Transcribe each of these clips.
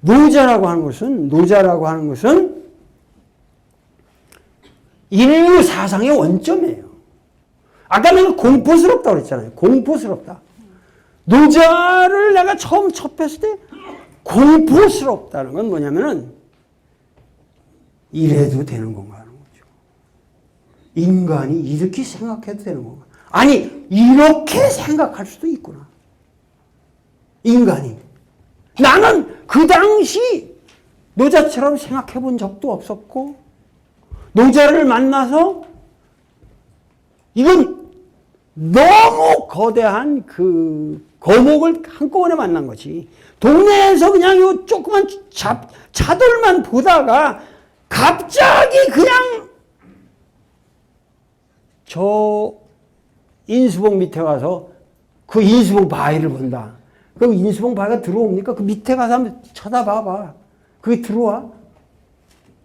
노자라고 하는 것은 인류 사상의 원점이에요. 아까 내가 공포스럽다고 그랬잖아요. 공포스럽다. 노자를 내가 처음 접했을 때 공포스럽다는 건 뭐냐면은 이래도 되는 건가 하는 거죠. 인간이 이렇게 생각해도 되는 건가. 아니, 이렇게 생각할 수도 있구나. 인간이. 나는 그 당시 노자처럼 생각해 본 적도 없었고, 노자를 만나서 이건 너무 거대한 그 거목을 한꺼번에 만난 거지. 동네에서 그냥 요 조그만 차돌만 보다가 갑자기 그냥 저 인수봉 밑에 가서 그 인수봉 바위를 본다. 그럼 인수봉 바위가 들어옵니까? 그 밑에 가서 한번 쳐다봐봐. 그게 들어와?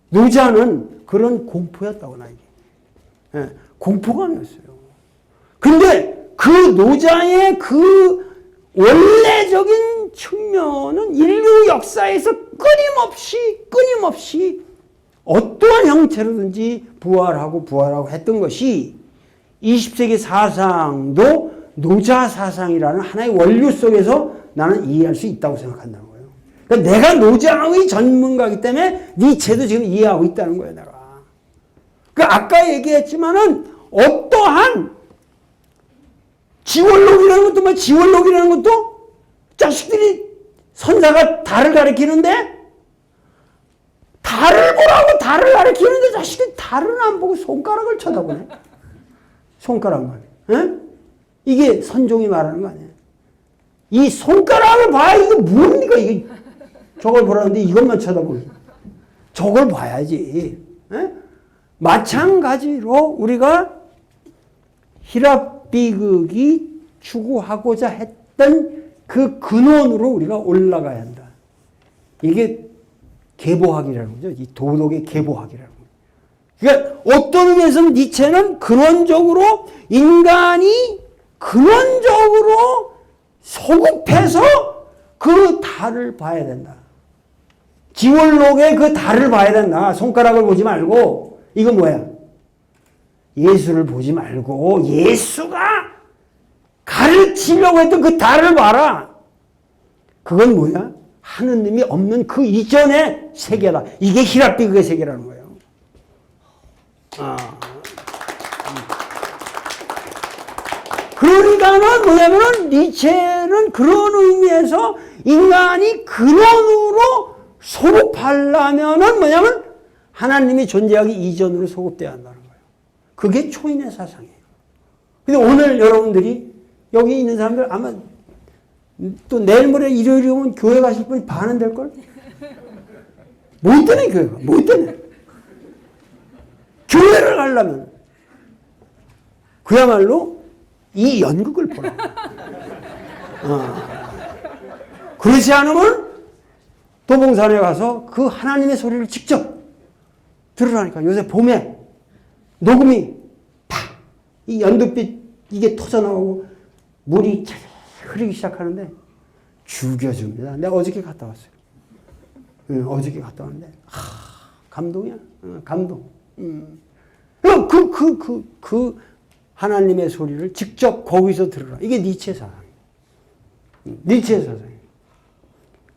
노자는 그런 공포였다고, 나에게. 예, 공포가 아니었어요. 근데 그 노자의 그 원래적인 측면은 인류 역사에서 끊임없이 어떠한 형태로든지 부활하고 했던 것이 20세기 사상도 노자 사상이라는 하나의 원류 속에서 나는 이해할 수 있다고 생각한다는 거예요. 그러니까 내가 노자의 전문가이기 때문에 니체도 지금 이해하고 있다는 거예요, 내가. 그 아까 얘기했지만은 어떠한 지원록이라는 것도 자식들이 선사가 달을 가리키는데 달을 보라고 달을 가리키는데 자식들이 달은 안 보고 손가락을 쳐다보네. 손가락만. 에? 이게 선종이 말하는 거 아니에요. 이 손가락을 봐야 이게 뭡니까? 이게 저걸 보라는데 이것만 쳐다보고. 저걸 봐야지. 에? 마찬가지로 우리가 히랍 비극이 추구하고자 했던 그 근원으로 우리가 올라가야 한다. 이게 계보학이라는 거죠. 이 도덕의 계보학이라는 거죠. 그러니까 어떤 의미에서는 니체는 근원적으로 인간이 근원적으로 소급해서 그 달을 봐야 된다. 지월록의 그 달을 봐야 된다. 손가락을 보지 말고. 이건 뭐야? 예수를 보지 말고 예수가 가르치려고 했던 그 달을 봐라. 그건 뭐야? 하느님이 없는 그 이전의 세계다. 이게 히랍비극의 세계라는 거예요. 그러니까는 뭐냐면은 니체는 그런 의미에서 인간이 근원으로 소급하려면은 뭐냐면 하나님이 존재하기 이전으로 소급돼야 한다는 거예요. 그게 초인의 사상이에요. 근데 오늘 여러분들이 여기 있는 사람들 아마 또 내일 모레 일요일에 오면 교회 가실 분이 반은 될걸? 뭐 때문에 교회가? 뭐 때문에? 교회를 가려면 그야말로 이 연극을 보라고. 그렇지 않으면 도봉산에 가서 그 하나님의 소리를 직접 들으라니까. 요새 봄에 녹음이 팍! 이 연두빛 이게 터져나오고 물이 흐르기 시작하는데 죽여줍니다. 내가 어저께 갔다 왔어요. 어저께 갔다 왔는데 감동이야. 감동. 그 하나님의 소리를 직접 거기서 들으라. 이게 니체 사상이에요. 니체 사상이에요.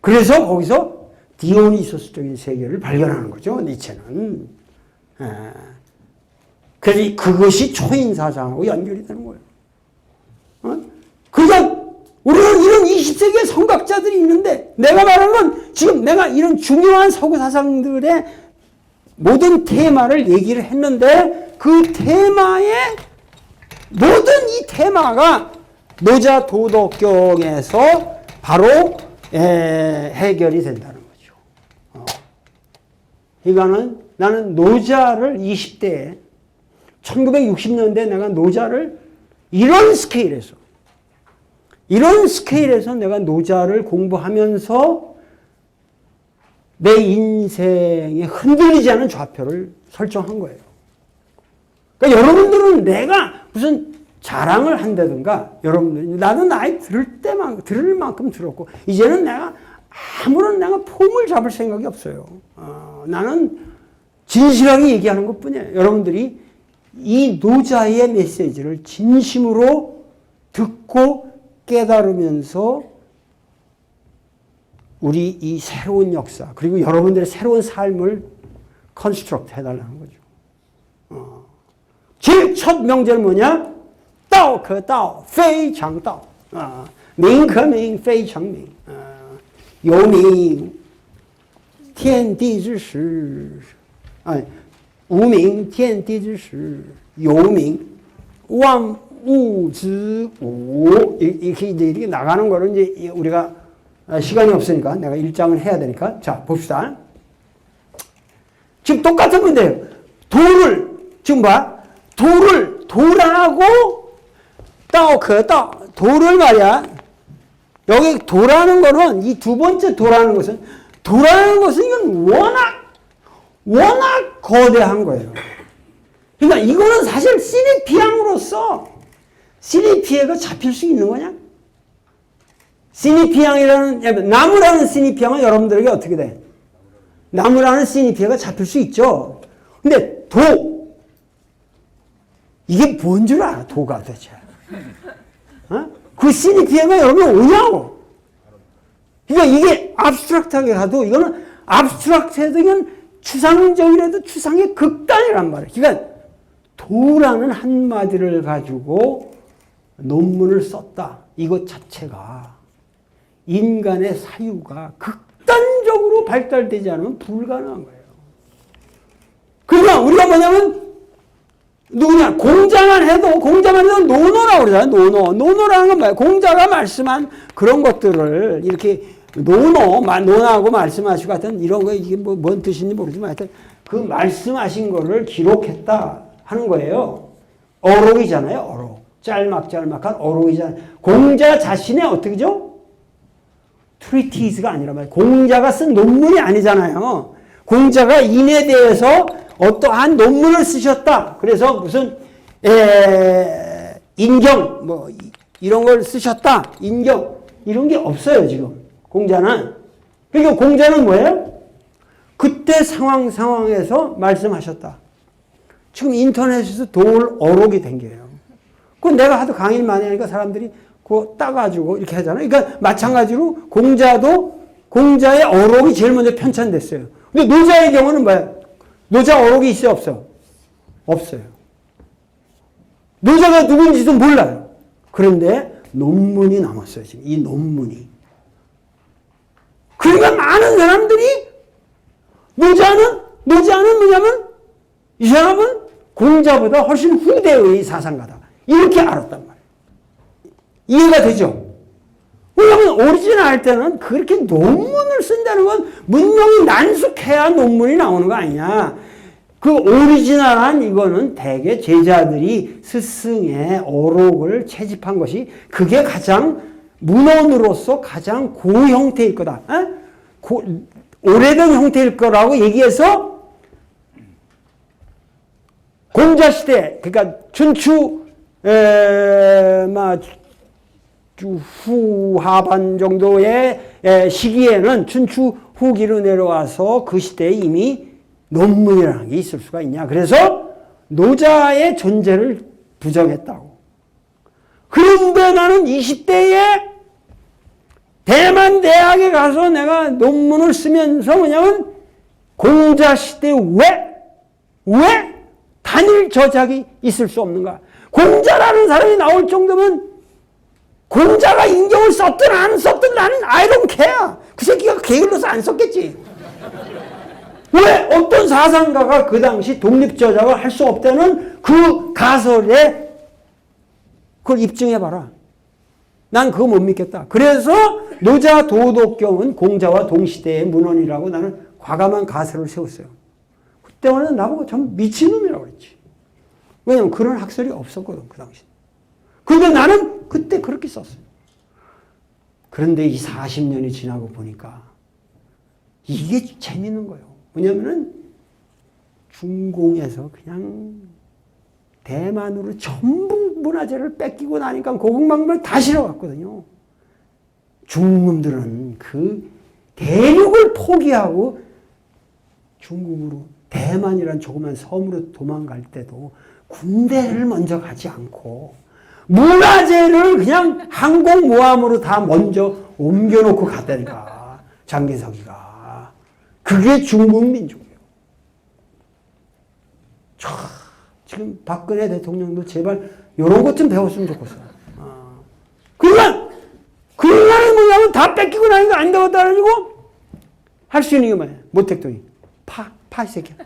그래서 거기서 디오니소스적인 세계를 발견하는 거죠. 니체는. 그래서 그것이 초인 사상하고 연결이 되는 거예요. 그러니까 우리는 이런 20세기의 성각자들이 있는데 내가 말한 건 지금 내가 이런 중요한 서구 사상들의 모든 테마를 얘기를 했는데 그 테마의 모든 이 테마가 노자 도덕경에서 바로 해결이 된다는 거죠. 그러니까는 나는 노자를 20대에 1960년대에 내가 노자를 이런 스케일에서 내가 노자를 공부하면서 내 인생에 흔들리지 않은 좌표를 설정한 거예요. 그러니까 여러분들은 내가 무슨 자랑을 한다든가 여러분들 나도 나이 들을 만큼 들었고 이제는 내가 아무런 내가 폼을 잡을 생각이 없어요. 나는 진실하게 얘기하는 것 뿐이에요. 여러분들이 이 노자의 메시지를 진심으로 듣고 깨달으면서 우리 이 새로운 역사, 그리고 여러분들의 새로운 삶을 컨스트럭트 해달라는 거죠. 제일 첫 명제는 뭐냐? 道可道非常道名可名非常名有名天地之始无名天地之始有名万物之우. 이렇게 이제 나가는 거를 이제 우리가 시간이 없으니까 내가 1장을 해야 되니까 자 봅시다. 지금 똑같은 문제예요. 돌을 지금 봐. 돌하고 돌을 말이야. 여기 돌하는 거는 이 두 번째 돌하는 것은 이건 워낙 거대한 거예요. 그러니까 이거는 사실 시니피앙으로서 시니피에가 잡힐 수 있는 거냐? 시니피앙이라는 나무라는 시니피앙은 여러분들에게 어떻게 돼? 나무라는 시니피에가 잡힐 수 있죠. 근데 이게 뭔 줄 알아? 도가 도대체. 그 시니피에가 여러분 오냐고. 그러니까 이게 압스트랙트하게 가도 이거는 압스트랙트해도 이건 추상적이라도 추상의 극단이란 말이에요. 그러니까 도라는 한마디를 가지고 논문을 썼다. 이것 자체가 인간의 사유가 극단적으로 발달되지 않으면 불가능한 거예요. 그러니까 우리가 뭐냐면 누구냐? 공자만 해도 노노라고 그러잖아요. 노노라는 건 뭐예요? 공자가 말씀한 그런 것들을 이렇게 논하고 말씀하시고 하여튼 이런 거 이게 뭔 뜻인지 모르지만 하여튼 그 말씀하신 거를 기록했다 하는 거예요. 어록이잖아요. 어록. 짤막한 어록이잖아요. 공자 자신의 어떻게죠? 트리티스가 아니라 말이에요. 공자가 쓴 논문이 아니잖아요. 공자가 인에 대해서 어떠한 논문을 쓰셨다. 그래서 무슨 인경 뭐 이런 걸 쓰셨다. 인경 이런 게 없어요 지금 공자는. 그러니까 공자는 뭐예요? 그때 상황에서 말씀하셨다. 지금 인터넷에서 돌 어록이 된 게요. 그 내가 하도 강의를 많이 하니까 사람들이 그거 따가지고 이렇게 하잖아요. 그러니까 마찬가지로 공자의 어록이 제일 먼저 편찬됐어요. 근데 노자의 경우는 뭐예요? 노자 어록이 있어요, 없어? 없어요. 노자가 누군지도 몰라요. 그런데 논문이 남았어요, 지금. 이 논문이. 그러니까 많은 사람들이 노자는 뭐냐면 이 사람은 공자보다 훨씬 후대의 사상가다. 이렇게 알았단 말이에요. 이해가 되죠? 왜냐하면 오리지널 할 때는 그렇게 논문을 쓴다는 건 문명이 난숙해야 논문이 나오는 거 아니냐. 그 오리지널한 이거는 대개 제자들이 스승의 어록을 채집한 것이 그게 가장 문헌으로서 가장 고형태일 거다. 오래된 형태일 거라고 얘기해서 공자시대, 그러니까 춘추 후하반 정도의 시기에는 춘추 후기로 내려와서 그 시대에 이미 논문이라는 게 있을 수가 있냐. 그래서 노자의 존재를 부정했다고. 그런데 나는 20대에 대만 대학에 가서 내가 논문을 쓰면서 뭐냐면 공자 시대에 왜 단일 저작이 있을 수 없는가. 공자라는 사람이 나올 정도면 공자가 인경을 썼든 안 썼든 나는 I don't care. 그 새끼가 게을러서 안 썼겠지. 왜 어떤 사상가가 그 당시 독립저작을 할 수 없다는 그 가설에 그걸 입증해봐라. 난 그거 못 믿겠다. 그래서 노자 도덕경은 공자와 동시대의 문헌이라고 나는 과감한 가설을 세웠어요. 그때는 나보고 참 미친놈이라고 그랬지. 왜냐면 그런 학설이 없었거든 그 당시. 그런데 나는 그때 그렇게 썼어요. 그런데 이 40년이 지나고 보니까 이게 재밌는 거예요. 왜냐면은 중공에서 그냥 대만으로 전부 문화재를 뺏기고 나니까 고궁망명을 다 실어갔거든요. 중금들은 그 대륙을 포기하고 중국으로 대만이란 조그만 섬으로 도망갈 때도 군대를 먼저 가지 않고 문화재를 그냥 항공모함으로 다 먼저 옮겨놓고 갔다니까. 장개석이가. 그게 중국 민족이에요. 지금 박근혜 대통령도 제발 이런 것 좀 배웠으면 좋겠어. 그러니까 그 나라는 뭐냐면 다 뺏기고 나니까 안 되겠다 그래가지고 할 수 있는 게 뭐야? 모택동이. 이 새끼야.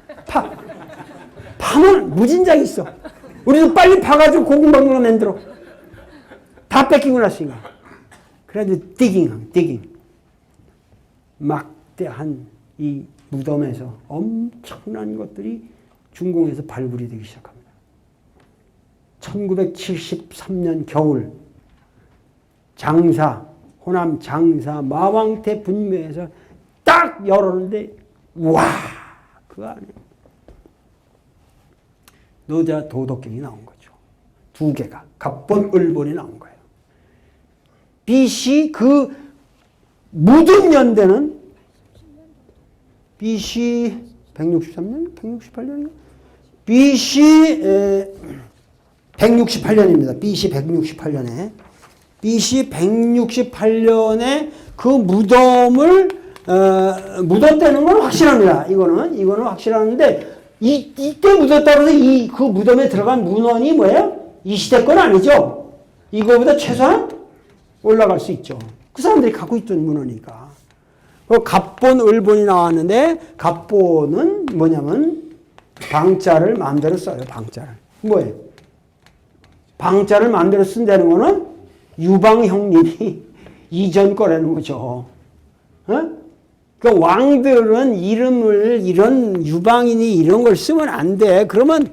파면 무진장이 있어. 우리도 빨리 파가지고 고군박물관 만들어. 다 뺏기고 났으니까. 그래도 디깅. 막대한 이 무덤에서 엄청난 것들이 중공에서 발굴이 되기 시작합니다. 1973년 겨울 호남 장사 마왕태 분묘에서 딱 열었는데 와, 그 안에 노자 도덕경이 나온 거죠. 두 개가 갑본 을본이 나온 거예요. BC 그 묻은 연대는 BC 163년? 168년인가? BC 168년입니다. BC 168년에 그 무덤을 묻었다는 건 확실합니다. 이거는 확실한데 이때 묻었다고 해서 그 무덤에 들어간 문헌이 뭐예요? 이 시대 건 아니죠. 이거보다 최소한 올라갈 수 있죠. 그 사람들이 갖고 있던 문헌이니까. 갑본 을본이 나왔는데 갑본은 뭐냐면 방자를 마음대로 써요. 방자를. 뭐예요? 방자를 마음대로 쓴다는 거는 유방 형님이 이전 거라는 거죠. 그 왕들은 이름을 이런 유방인이 이런 걸 쓰면 안 돼. 그러면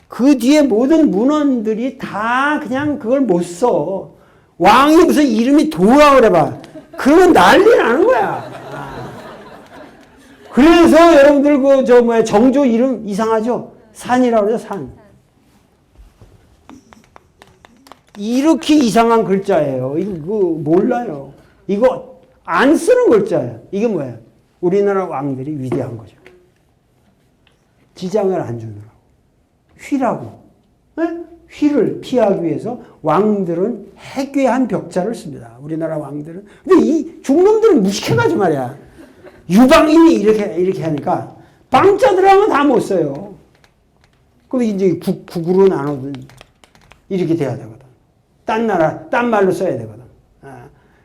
그 뒤에 모든 문헌들이 다 그냥 그걸 못 써. 왕이 무슨 이름이 도라 그래봐. 그러면 난리 나는 거야. 그래서 여러분들 정조 이름 이상하죠? 산이라고 그러죠, 산. 이렇게 이상한 글자예요. 이거 몰라요. 이거 안 쓰는 글자예요. 이게 뭐예요? 우리나라 왕들이 위대한 거죠. 지장을 안 주느라고. 휘라고. 네? 휘를 피하기 위해서 왕들은 해괴한 벽자를 씁니다. 우리나라 왕들은. 근데 이 중놈들은 무식해가지고 말이야. 유방인이 이렇게 하니까 방자 들어가면 다 못 써요. 그럼 이제 국으로 나누든 이렇게 돼야 되거든. 딴 말로 써야 되거든.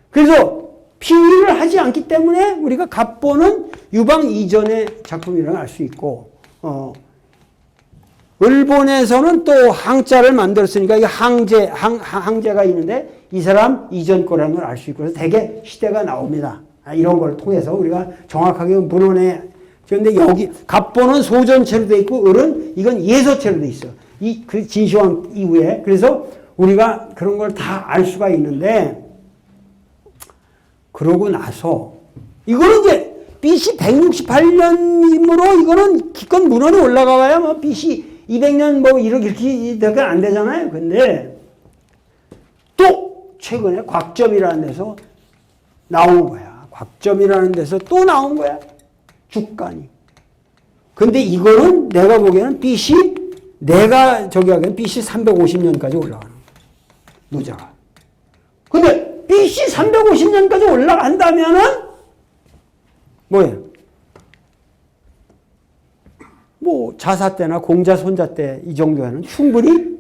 그래서 피의를 하지 않기 때문에 우리가 갑본은 유방 이전의 작품이라고 알 수 있고, 을본에서는 또 항자를 만들었으니까 이게 항제가 있는데 이 사람 이전 거라는 걸 알 수 있고, 그래서 대개 시대가 나옵니다. 이런 걸 통해서 우리가 정확하게 문헌에, 그런데 여기 갑본은 소전체로 돼 있고 을은 이건 예서체로 돼 있어. 그 진시황 이후에. 그래서 우리가 그런 걸 다 알 수가 있는데, 그러고 나서 이거는 이제 BC 168년이므로 이거는 기껏 문헌이 올라가 봐야 뭐 BC 200년 뭐 이렇게 되가 안 되잖아요. 근데 또 최근에 곽점이라는 데서 나온 거야. 곽점이라는 데서 또 나온 거야. 죽간이. 근데 이거는 내가 보기에는 내가 저기 하기에는 BC 350년까지 올라가는 거야. 노자가. 근데 BC 350년까지 올라간다면은 뭐예요? 뭐 자사 때나 공자 손자 때 이 정도에는 충분히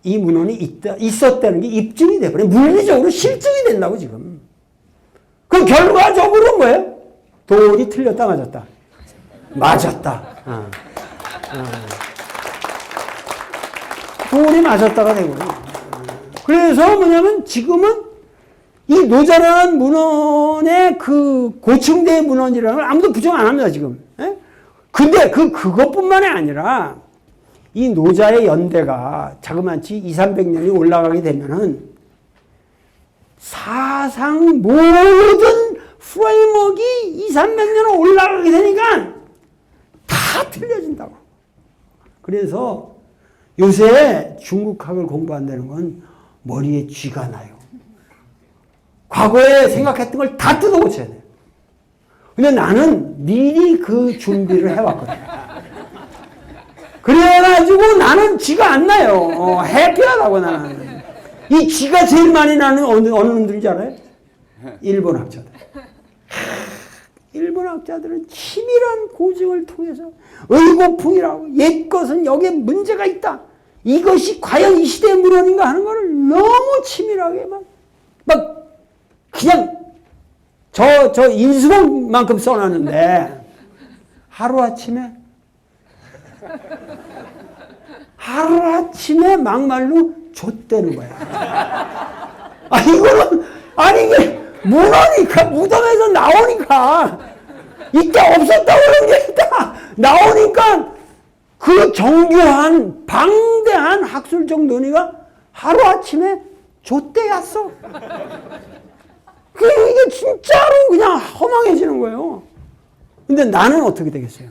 이 문헌이 있었다는 게 입증이 돼버려. 물리적으로 실증이 된다고 지금. 그럼 결과적으로 뭐예요? 돌이 틀렸다 맞았다. 맞았다. 돌이 맞았다가 되거든요. 그래서 뭐냐면 지금은 이 노자라는 문헌의 그 고층대 문헌이라는 걸 아무도 부정 안 합니다, 지금. 예? 근데 그것뿐만이 아니라 이 노자의 연대가 자그마치 200~300년이 올라가게 되면은 사상 모든 프레임워크가 200~300년 올라가게 되니까 다 틀려진다고. 그래서 요새 중국학을 공부한다는 건 머리에 쥐가 나요. 과거에 생각했던 걸 다 뜯어고쳐야 돼요. 근데 나는 미리 그 준비를 해왔거든. 그래가지고 나는 쥐가 안 나요. 해피하다고 나는. 이 쥐가 제일 많이 나는 어느 놈들인지 알아요? 일본 학자들. 일본 학자들은 치밀한 고증을 통해서 의고풍이라고 옛것은 여기에 문제가 있다. 이것이 과연 이 시대의 물건인가 하는 거를 너무 치밀하게 막 그냥 저 인수봉만큼 써놨는데 하루아침에 막말로 좆되는 거야. 이게 문어니까, 무덤에서 나오니까, 이때 없었다고 그런 게 있다. 나오니까 그 정교한, 방대한 학술적 논의가 하루아침에 좆대였어. 이게 진짜로 그냥 허망해지는 거예요. 근데 나는 어떻게 되겠어요?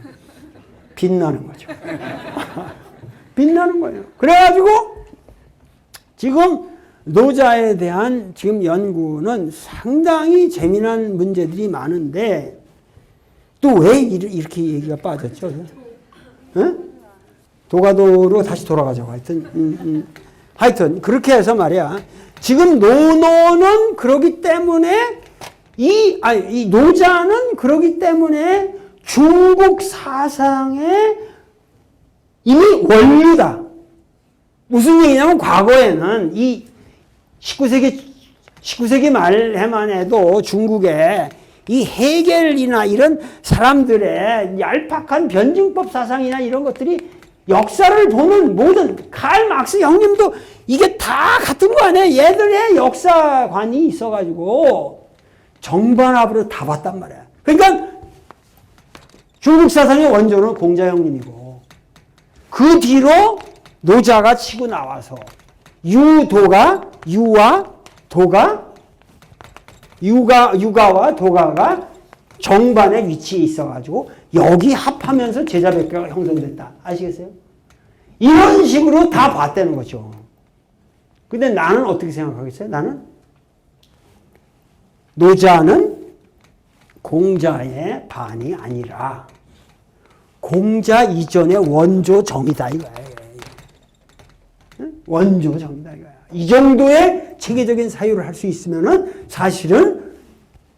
빛나는 거죠. 빛나는 거예요. 그래가지고 지금 노자에 대한 지금 연구는 상당히 재미난 문제들이 많은데 또 왜 이렇게 얘기가 빠졌죠? 도가도로 다시 돌아가자고. 하여튼 그렇게 해서 말이야. 지금 노노는 그러기 때문에 이 노자는 그러기 때문에 중국 사상의 이미 원리다. 무슨 얘기냐면 과거에는 이 19세기 말에만 해도 중국에 이 헤겔이나 이런 사람들의 얄팍한 변증법 사상이나 이런 것들이 역사를 보는 모든 칼 막스 형님도 이게 다 같은 거 아니에요. 얘들의 역사관이 있어가지고 정반합으로 다 봤단 말이야. 그러니까 중국 사상의 원조는 공자 형님이고 그 뒤로 노자가 치고 나와서 유가와 도가가 정반에 위치해 있어가지고 여기 합하면서 제자백과가 형성됐다. 아시겠어요? 이런 식으로 다 봤다는 거죠. 근데 나는 어떻게 생각하겠어요? 나는 노자는 공자의 반이 아니라 공자 이전의 원조정이다 이거야. 원조정이다 이거야. 이 정도의 체계적인 사유를 할 수 있으면은 사실은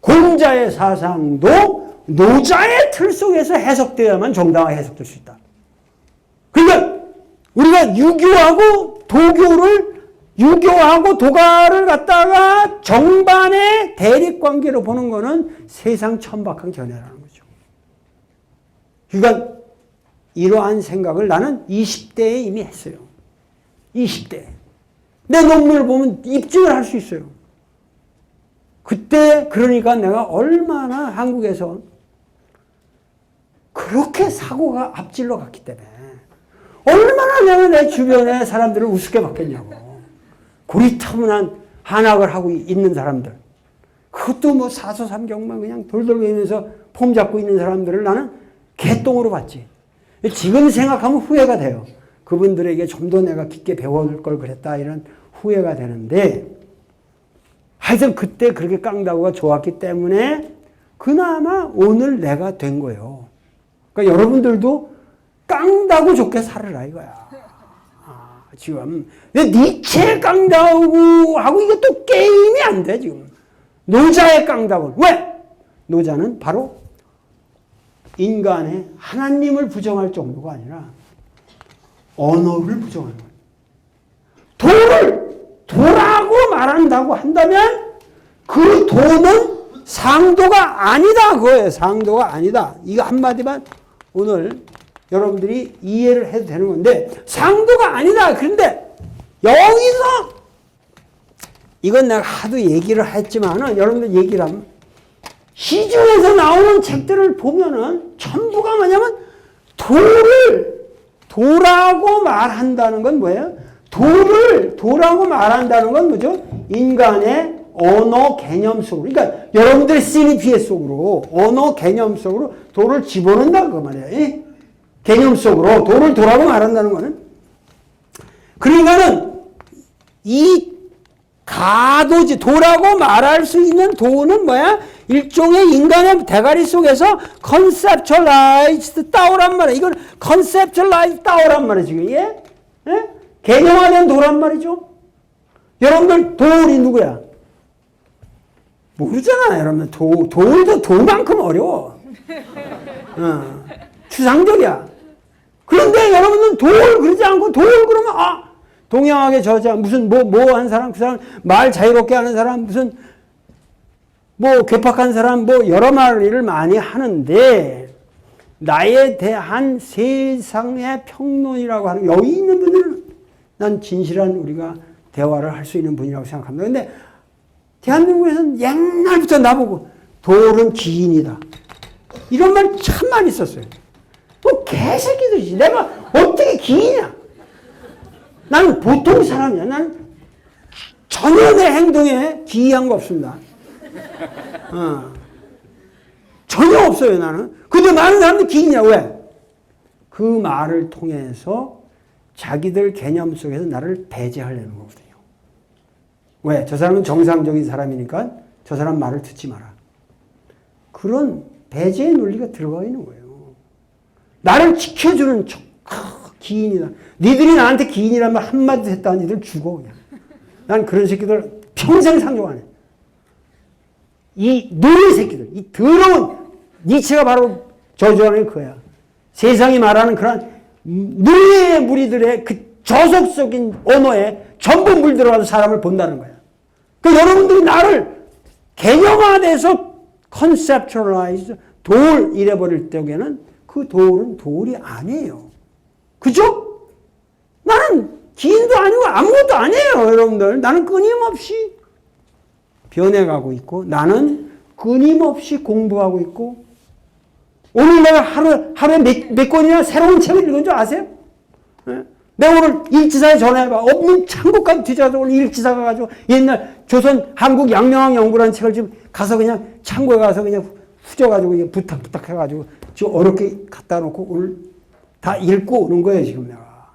공자의 사상도 노자의 틀 속에서 해석되어야만 정당하게 해석될 수 있다. 그러니까 우리가 유교하고 도가를 갖다가 정반의 대립관계로 보는 거는 세상 천박한 견해라는 거죠. 그러니까 이러한 생각을 나는 20대에 이미 했어요. 20대. 내 논문을 보면 입증을 할 수 있어요. 그때 그러니까 내가 얼마나 한국에서 그렇게 사고가 앞질러 갔기 때문에 얼마나 내가 내 주변의 사람들을 우습게 봤겠냐고. 고리타분한 한학을 하고 있는 사람들. 그것도 뭐 사소삼경만 그냥 돌돌거리면서 폼 잡고 있는 사람들을 나는 개똥으로 봤지. 지금 생각하면 후회가 돼요. 그분들에게 좀 더 내가 깊게 배워줄 걸 그랬다 이런 후회가 되는데 하여튼 그때 그렇게 깡다구가 좋았기 때문에 그나마 오늘 내가 된 거예요. 그러니까 여러분들도 깡다구 좋게 살으라 이거야. 지금 근데 니체 깡다구하고 이게 또 게임이 안 돼 지금. 노자의 깡다구. 왜? 노자는 바로 인간의 하나님을 부정할 정도가 아니라 언어를 부정하는 거예요. 도라고 말한다고 한다면 그 도는 상도가 아니다 그거예요. 상도가 아니다. 이거 한마디만 오늘 여러분들이 이해를 해도 되는 건데 상도가 아니다. 그런데 여기서 이건 내가 하도 얘기를 했지만은 여러분들 얘기를 하면 시중에서 나오는 책들을 보면은 전부가 뭐냐면 도라고 말한다는 건 뭐예요? 도라고 말한다는 건 뭐죠? 인간의 언어 개념 속으로. 그러니까 여러분들의 CVPS 속으로, 언어 개념 속으로 도를 집어넣는다, 그 말이에요. 개념 속으로 도라고 말한다는 거는. 그러니까는 이 도라고 말할 수 있는 도는 뭐야? 일종의 인간의 대가리 속에서 conceptualized 따오란 말이야. 이걸 conceptualized 따오란 말이야, 지금. 예? 예? 개념화된 도란 말이죠. 여러분들 도울이 누구야? 모르잖아, 여러분. 도울도 도만큼 어려워. 추상적이야. 그런데 여러분은 도울 그러지 않고 도울 그러면 동양하게 저자 무슨 뭐 한 사람, 그 사람 말 자유롭게 하는 사람, 무슨 뭐 괴팍한 사람, 뭐 여러 말을 많이 하는데 나에 대한 세상의 평론이라고 하는 여기 있는 분들은 난 진실한 우리가 대화를 할 수 있는 분이라고 생각합니다. 근데 대한민국에서는 옛날부터 나보고 도울은 기인이다. 이런 말 참 많이 썼어요. 뭐 개새끼들이지. 내가 어떻게 기인이야? 나는 보통 사람이야. 나는 전혀 내 행동에 기이한 거 없습니다. 전혀 없어요, 나는. 근데 많은 사람들이 기이냐, 왜? 그 말을 통해서 자기들 개념 속에서 나를 배제하려는 거거든요. 왜? 저 사람은 정상적인 사람이니까 저 사람 말을 듣지 마라. 그런 배제의 논리가 들어가 있는 거예요. 나를 지켜주는 척, 기인이다. 니들이 나한테 기인이란 말 한마디 했다는 니들 죽어, 그냥. 난 그런 새끼들 평생 상종 안 해. 이 노예 새끼들, 이 더러운 니체가 바로 저주하는 그거야. 세상이 말하는 그런 노예 무리들의 그 저속적인 언어에 전부 물들어가서 사람을 본다는 거야. 그 여러분들이 나를 개념화돼서 conceptualize, 도울 이래버릴 때에는 그 도울은 도울이 아니에요. 그죠? 나는 기인도 아니고 아무것도 아니에요, 여러분들. 나는 끊임없이 변해가고 있고, 나는 끊임없이 공부하고 있고, 오늘 내가 하루에 몇 권이나 새로운 책을 읽은 줄 아세요? 네? 내가 오늘 일지사에 전화해봐. 없는 창고까지 뒤져서 오늘 일지사 가가지고 옛날 조선 한국 양명학 연구라는 책을 지금 가서 그냥 창고에 가서 그냥 후져가지고 부탁해가지고 지금 어렵게 갖다 놓고 오늘 다 읽고 오는 거예요, 지금 내가.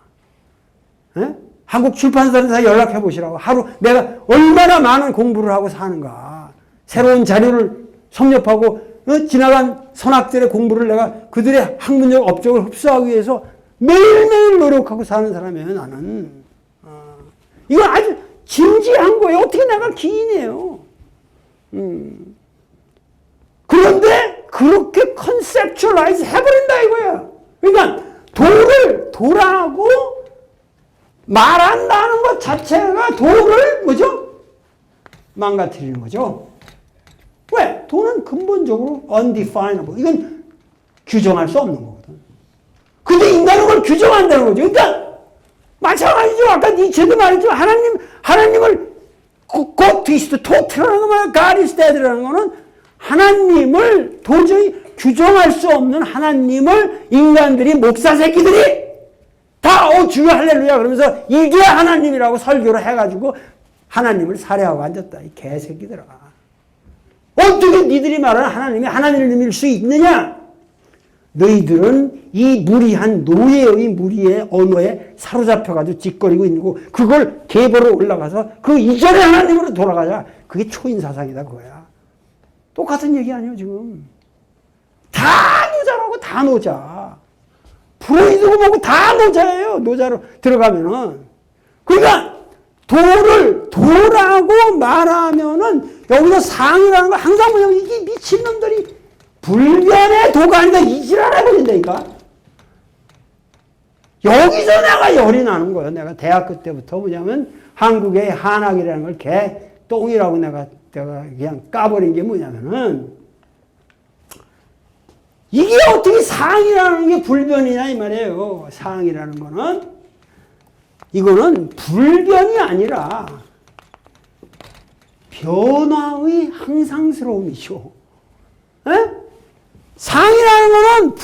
네? 한국 출판사에서 연락해 보시라고. 하루 내가 얼마나 많은 공부를 하고 사는가. 새로운 자료를 섭렵하고 지나간 선학들의 공부를 내가 그들의 학문적 업적을 흡수하기 위해서 매일매일 노력하고 사는 사람이에요, 나는. 이건 아주 진지한 거예요. 어떻게 내가 기인이에요. 그런데 그렇게 컨셉츄얼라이즈 해버린다 이거야. 그러니까 도라고 말한다는 것 자체가 도를 뭐죠? 망가뜨리는 거죠. 왜? 도는 근본적으로 undefinable. 이건 규정할 수 없는 거거든. 근데 인간은 그걸 규정한다는 거죠. 그러니까 마찬가지죠. 아까 니체도 말했지만 하나님을 God is the total이라는 거 말이야. God is dead라는 거는 하나님을 도저히 규정할 수 없는 하나님을 인간들이 목사 새끼들이 다 주여 할렐루야 그러면서 이게 하나님이라고 설교를 해가지고 하나님을 살해하고 앉았다. 이 개새끼들아. 어떻게 니들이 말하는 하나님이 하나님일 수 있느냐? 너희들은 이 무리한 노예의 무리의 언어에 사로잡혀가지고 짓거리고 있는 거 그걸 계보로 올라가서 그 이전의 하나님으로 돌아가자. 그게 초인사상이다 그거야. 똑같은 얘기 아니에요 지금. 다 노자라고 다 노자. 프로이드고 뭐고 다 노자예요. 노자로 들어가면은. 그러니까 도라고 말하면은 여기서 상이라는 거 항상 뭐냐면 이게 미친놈들이 불변의 도가 아니라 이지랄 해버린다니까. 여기서 내가 열이 나는 거예요. 내가 대학교 때부터 뭐냐면 한국의 한학이라는 걸 개똥이라고 내가 그냥 까버린 게 뭐냐면은 이게 어떻게 상이라는 게 불변이냐 이 말이에요. 상이라는 거는 이거는 불변이 아니라 변화의 항상스러움이죠. 에? 상이라는 거는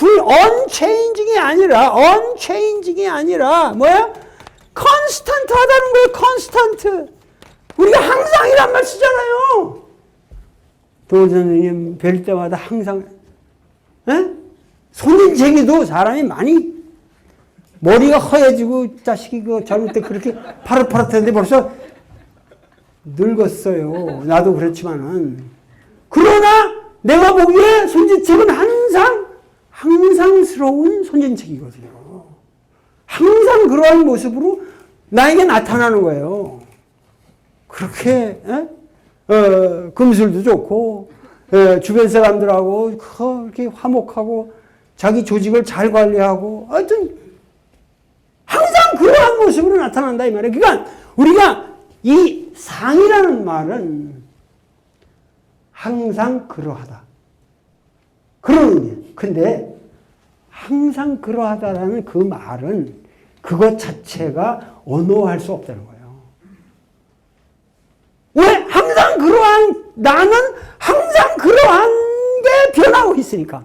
unchanging이 아니라 뭐야? constant 하다는 거예요. constant. 우리가 항상이란 말 쓰잖아요. 도 선생님 뵐 때마다 항상 손님쟁이도 사람이 많이 머리가 허해지고 자식이 그 젊을 때 그렇게 파릇파릇했는데 벌써 늙었어요. 나도 그렇지만은 그러나 내가 보기에 손진책은 항상 항상스러운 손진책이거든요. 항상 그러한 모습으로 나에게 나타나는 거예요. 그렇게 금술도 좋고 주변 사람들하고 그렇게 화목하고 자기 조직을 잘 관리하고 하여튼 항상 그러한 모습으로 나타난다 이 말이에요. 그러니까 우리가 이 상이라는 말은 항상 그러하다. 그런 의미예요. 근데 항상 그러하다라는 그 말은 그것 자체가 언어할 수 없다는 거예요. 왜? 항상 그러한, 나는 항상 그러한 게 변하고 있으니까.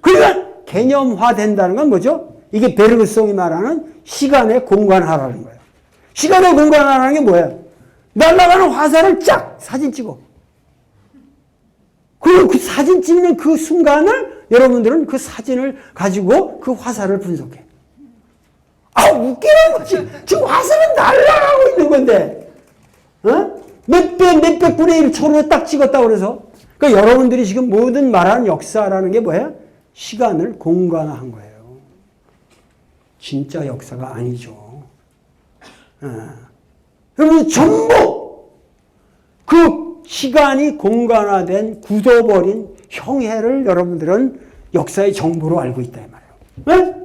그러니까 개념화 된다는 건 뭐죠? 이게 베르그송이 말하는 시간의 공간화라는 거예요. 시간의 공간화라는 게 뭐예요? 날아가는 화살을 쫙 사진 찍어. 그리고 그 사진 찍는 그 순간을 여러분들은 그 사진을 가지고 그 화살을 분석해. 아, 웃기는 거지. 지금 화살은 날아가고 있는 건데, 몇백 분의 1초로 딱 찍었다고 그래서. 그러니까 여러분들이 지금 모든 말하는 역사라는 게 뭐예요? 시간을 공간화한 거예요. 진짜 역사가 아니죠. 여러분, 전부 그 시간이 공간화된 굳어버린 형해를 여러분들은 역사의 정보로 알고 있다 이 말이에요. 네?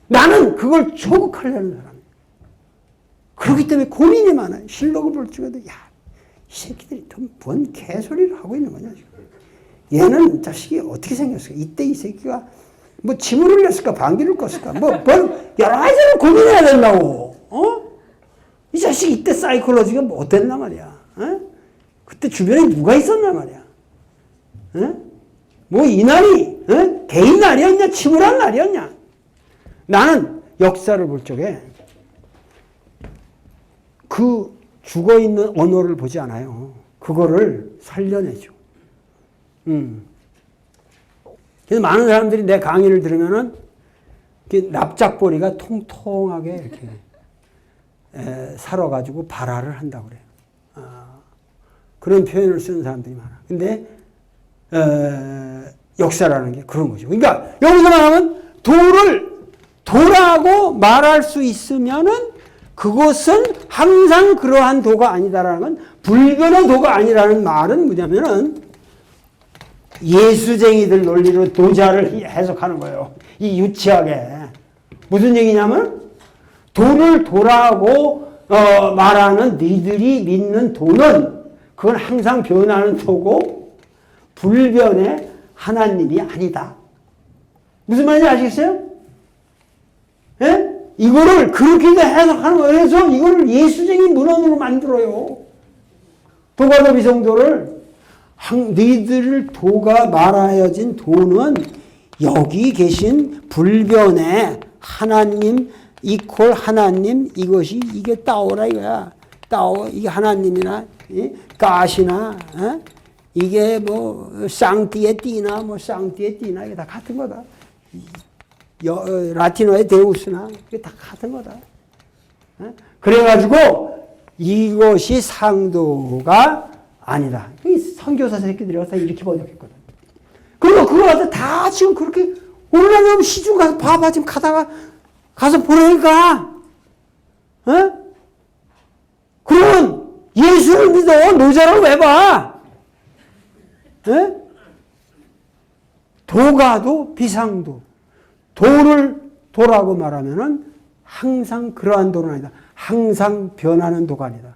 나는 그걸 초극하려는 사람이에요. 그렇기 때문에 고민이 많아요. 실록을 볼 적에도 야, 이 새끼들이 뭔 개소리를 하고 있는 거냐 지금. 얘는 자식이 어떻게 생겼을까? 이때 이 새끼가 뭐 침을 흘렸을까? 방귀를 껐을까? 뭐 여러 가지를 고민해야 된다고. 이 자식이 이때 사이콜로지가 뭐 어땠나 말이야. 그때 주변에 누가 있었나 말이야. 뭐 이날이 개인 날이었냐? 침울한 날이었냐? 나는 역사를 볼 적에 그 죽어있는 언어를 보지 않아요. 그거를 살려내죠. 그래서 많은 사람들이 내 강의를 들으면은 납작보리가 통통하게 이렇게 살아가지고 발화를 한다고 그래요. 그런 표현을 쓰는 사람들이 많아. 근데 역사라는 게 그런 거죠. 그러니까 여기서 말하면 도라고 말할 수 있으면은 그것은 항상 그러한 도가 아니다라는 건 불변의 도가 아니라는 말은 뭐냐면은 예수쟁이들 논리로 도자를 해석하는 거예요. 이 유치하게. 무슨 얘기냐면 도를 도라고 말하는 니들이 믿는 도는 그건 항상 변하는 도고 불변의 하나님이 아니다. 무슨 말인지 아시겠어요? 예? 이거를 그렇게 해석하는 거예요. 그래서 이거를 예수쟁이 문헌으로 만들어요. 도가도 비성도를 너희들 도가 말하여진 도는 여기 계신 불변의 하나님 이퀄 하나님 이게 따오라 이거야. 따오 이게 하나님이나 가시나 이게 뭐 쌍띠에 띠나 뭐 쌍띠에 띠나 이게 다 같은 거다. 라틴어의 데우스나 이게 다 같은 거다. 그래가지고 이것이 상도가 아니다. 이 선교사 새끼들이 와서 이렇게 번역했거든. 그리고 그거 가서 다 지금 그렇게 오늘날 시중 가서 봐봐 지금 가서 보라니까. 그러면 예수를 믿어 노자를 왜 봐? 도가도 비상도. 도라고 말하면은 항상 그러한 도는 아니다. 항상 변하는 도가 아니다.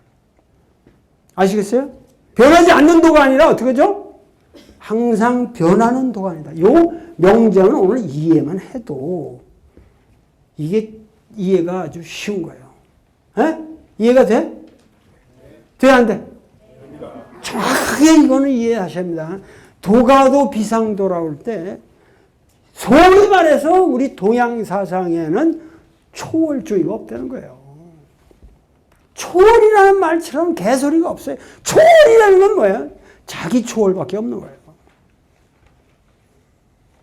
아시겠어요? 변하지 않는 도가 아니라 어떻게 하죠? 항상 변하는 도가 아니다. 요 명제는 오늘 이해만 해도 이게 이해가 아주 쉬운 거예요. 이해가 돼? 돼, 안 돼? 정확하게 이거는 이해하셔야 합니다. 도가도 비상도라고 할 때 소위 말해서 우리 동양 사상에는 초월주의가 없다는 거예요. 초월이라는 말처럼 개소리가 없어요. 초월이라는 건 뭐예요? 자기 초월밖에 없는 거예요.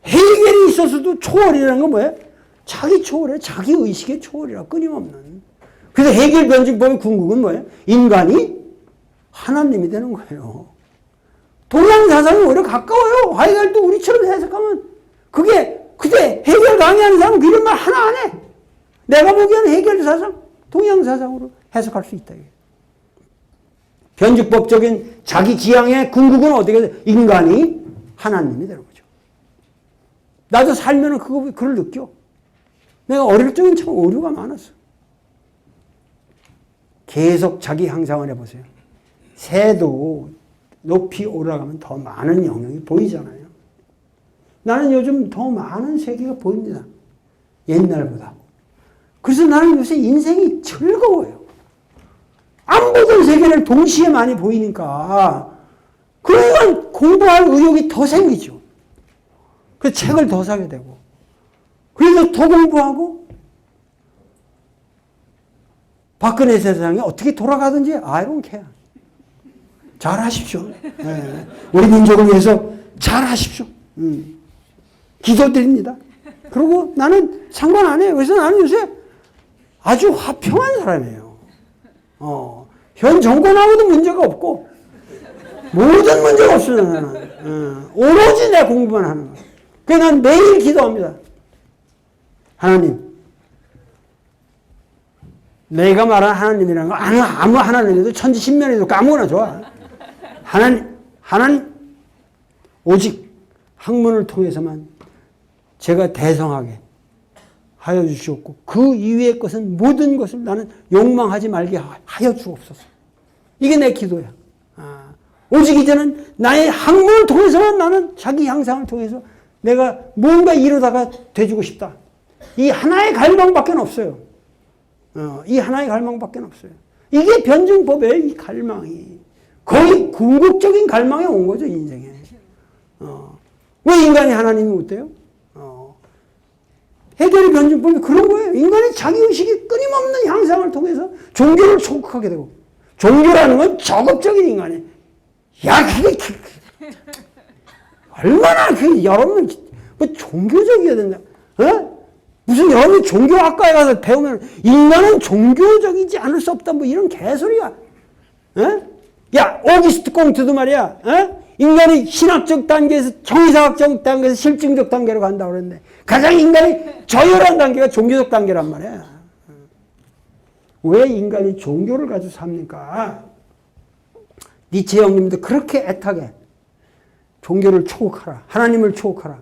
해결이 있어서도 초월이라는 건 뭐예요? 자기 초월에 자기 의식의 초월이라 끊임없는. 그래서 해결 변증법의 궁극은 뭐예요? 인간이 하나님이 되는 거예요. 동양 사상이 오히려 가까워요. 하이겔도 우리처럼 해석하면 그때 해결 강의하는 사람은 그런 말 하나 안 해. 내가 보기에는 해결 사상, 동양 사상으로 해석할 수 있다. 변주법적인 자기 지향의 궁극은 어떻게 돼? 인간이 하나님이 되는 거죠. 나도 살면은 그걸 느껴. 내가 어릴 적엔 참 오류가 많았어. 계속 자기 향상을 해보세요. 새도 높이 올라가면 더 많은 영역이 보이잖아요. 나는 요즘 더 많은 세계가 보입니다. 옛날보다. 그래서 나는 요새 인생이 즐거워요. 안 보던 세계를 동시에 많이 보이니까 그러니까 공부할 의욕이 더 생기죠. 그래서 책을 더 사게 되고 그래서 더 공부하고 박근혜 세상에 어떻게 돌아가든지 I don't care. 잘하십시오. 네. 우리 민족을 위해서 잘하십시오. 기도드립니다. 그리고 나는 상관 안 해요. 그래서 나는 요새 아주 화평한 사람이에요. 현 정권하고도 문제가 없고 모든 문제가 없어요. 나는. 오로지 내 공부만 하는 거예요. 그래서 난 매일 기도합니다. 하나님, 내가 말한 하나님이라는 거 아무 하나님이도 천지신명에도 아무거나 좋아. 하나님 오직 학문을 통해서만 제가 대성하게 하여 주시옵고 그 이외의 것은 모든 것을 나는 욕망하지 말게 하여 주옵소서. 이게 내 기도야. 오직 이제는 나의 학문을 통해서만 나는 자기 향상을 통해서 내가 뭔가 이루다가 돼주고 싶다. 이 하나의 갈망밖에 없어요. 이 하나의 갈망밖에 없어요. 이게 변증법이에요. 이 갈망이. 거의 궁극적인 갈망에 온 거죠. 인생에. 왜 인간이 하나님이 못돼요? 해결의 변증법이 그런 거예요. 인간이 자기의식이 끊임없는 향상을 통해서 종교를 촉구하게 되고 종교라는 건 적극적인 인간이에요. 야, 그게 얼마나 여러분 뭐 종교적이어야 된다. 무슨 여러분 종교학과에 가서 배우면 인간은 종교적이지 않을 수 없다. 뭐 이런 개소리야. 야, 오기스트 꽁트도 말이야. 인간이 신학적 단계에서 정의사학적 단계에서 실증적 단계로 간다고 그랬는데 가장 인간이 저열한 단계가 종교적 단계란 말이야. 왜 인간이 종교를 가지고 삽니까? 니체 형님도 그렇게 애타게 종교를 초국하라. 하나님을 초국하라.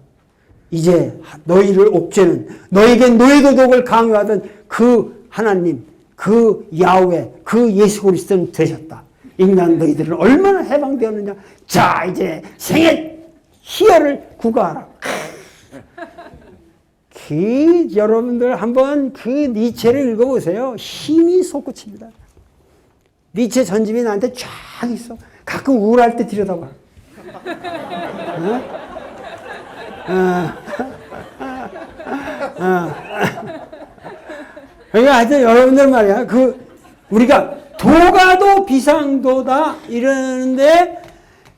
이제 너희를 옥죄는 너에게 노예도덕을 강요하던 그 하나님, 그 야훼, 그 예수 그리스도는 되셨다. 인간 너희들은 얼마나 해방되었느냐. 자, 이제 생애 희열을 구가하라. 여러분들 한번 그 니체를 읽어보세요. 힘이 솟구칩니다. 니체 전집이 나한테 쫙 있어. 가끔 우울할 때 들여다봐. 그러니까 하여튼 여러분들 말이야. 우리가 도가도 비상도다 이러는데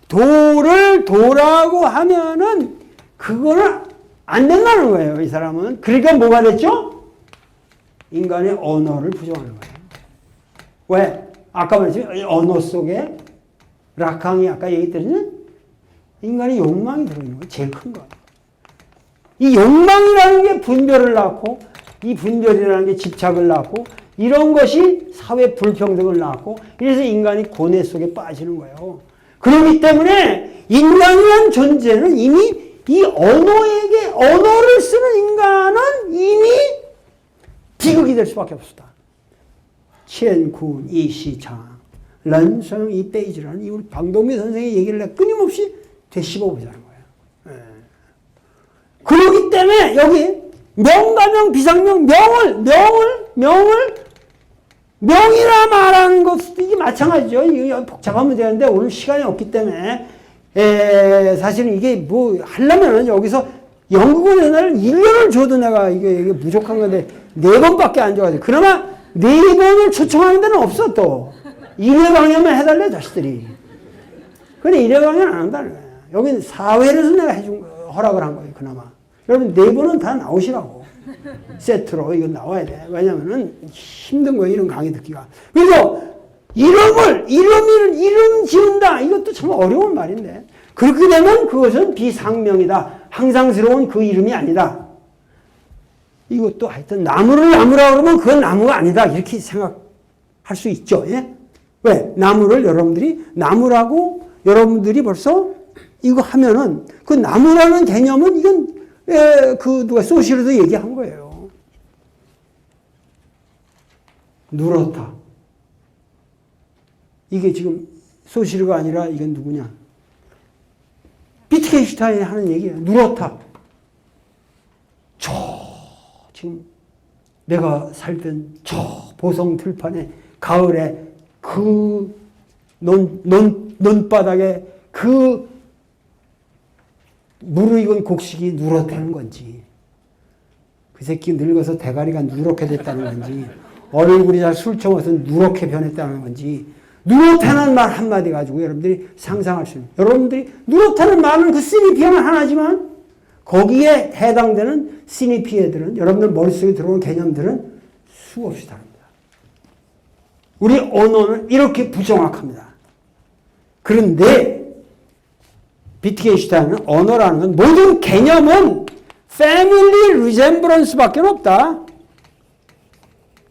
도를 도라고 하면은 그거는 안 된다는 거예요. 이 사람은. 그러니까 뭐가 됐죠? 인간의 언어를 부정하는 거예요. 왜? 아까 말했지만 언어 속에 라캉이 아까 얘기했더니 인간의 욕망이 들어있는 거예요. 제일 큰 거. 이 욕망이라는 게 분별을 낳고 이 분별이라는 게 집착을 낳고 이런 것이 사회 불평등을 낳고 이래서 인간이 고뇌 속에 빠지는 거예요. 그렇기 때문에 인간이라는 존재는 이미 이 언어를 쓰는 인간은 이미 비극이 될 수밖에 없다. 千苦一西长人生一辈子라는 우리 방동미 선생의 얘기를 내가 끊임없이 되씹어보자는 거예요. 그렇기 때문에 여기 명가명 비상명 명이라 말하는 것도 이게 마찬가지죠. 이게 복잡한 문제인데 오늘 시간이 없기 때문에 사실은 이게 뭐 하려면 여기서 연극원 연화를 1년을 줘도 내가 이게 부족한 건데 4번밖에 안 줘가지고 그러나 4번을 초청하는 데는 없어 또 1회 강연만 해달래 자식들이. 근데 1회 강연 안 한다는 거야. 여기는 4회에서 내가 허락을 한 거예요 그나마. 여러분 4번은 다 나오시라고. 세트로 이거 나와야 돼. 왜냐면은 힘든 거예요 이런 강의 듣기가. 그래서 이름 지은다 이것도 참 어려운 말인데 그렇게 되면 그것은 비상명이다. 항상스러운 그 이름이 아니다. 이것도 하여튼 나무를 나무라고 그러면 그건 나무가 아니다. 이렇게 생각할 수 있죠. 예? 왜? 나무를 나무라고 여러분들이 벌써 이거 하면은 그 나무라는 개념은 이건 누가 소시로도 얘기한 거예요. 누렇다. 이게 지금 소시로가 아니라 이건 누구냐? 비트겐슈타인이 하는 얘기예요. 누렇다. 지금 내가 살던 저 보성 들판에 가을에 그 논바닥에 그 무르익은 곡식이 누렇다는 건지, 그 새끼 늙어서 대가리가 누렇게 됐다는 건지, 얼굴이 잘 술 처먹어서 누렇게 변했다는 건지, 누렇다는 말 한마디 가지고 여러분들이 상상할 수 있는, 여러분들이 누렇다는 말은 그 시니피에만 하나지만 거기에 해당되는 시니피에들은 여러분들 머릿속에 들어오는 개념들은 수없이 다릅니다. 우리 언어는 이렇게 부정확합니다. 그런데 비트겐슈타인은 언어라는 건 모든 개념은 패밀리 리sem블런스밖에 없다.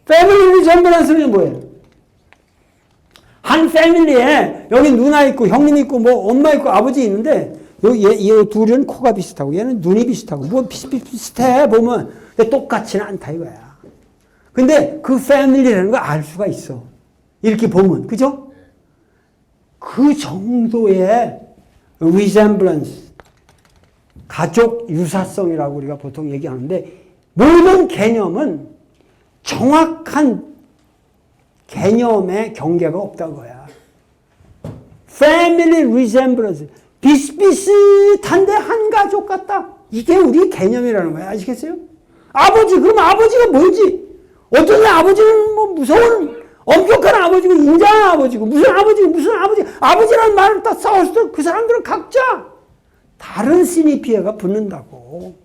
패밀리 리sem블런스는 뭐예요? 한 패밀리에 여기 누나 있고 형님 있고 뭐 엄마 있고 아버지 있는데 얘 둘은 코가 비슷하고 얘는 눈이 비슷하고 뭐 비슷해 보면 근데 똑같지는 않다 이거야. 근데 그 패밀리라는 걸 알 수가 있어. 이렇게 보면 그죠? 그 정도의 resemblance, 가족 유사성이라고 우리가 보통 얘기하는데 모든 개념은 정확한 개념의 경계가 없다는 거야. Family resemblance, 비슷비슷한데 한 가족 같다. 이게 우리 개념이라는 거야. 아시겠어요? 아버지, 그럼 아버지가 뭔지. 어떤 아버지는 뭐 무서운 엄격한 아버지고 인자한 아버지고 무슨 아버지 아버지라는 말을 딱 싸웠을 때 그 사람들은 각자 다른 시니피에가 붙는다고.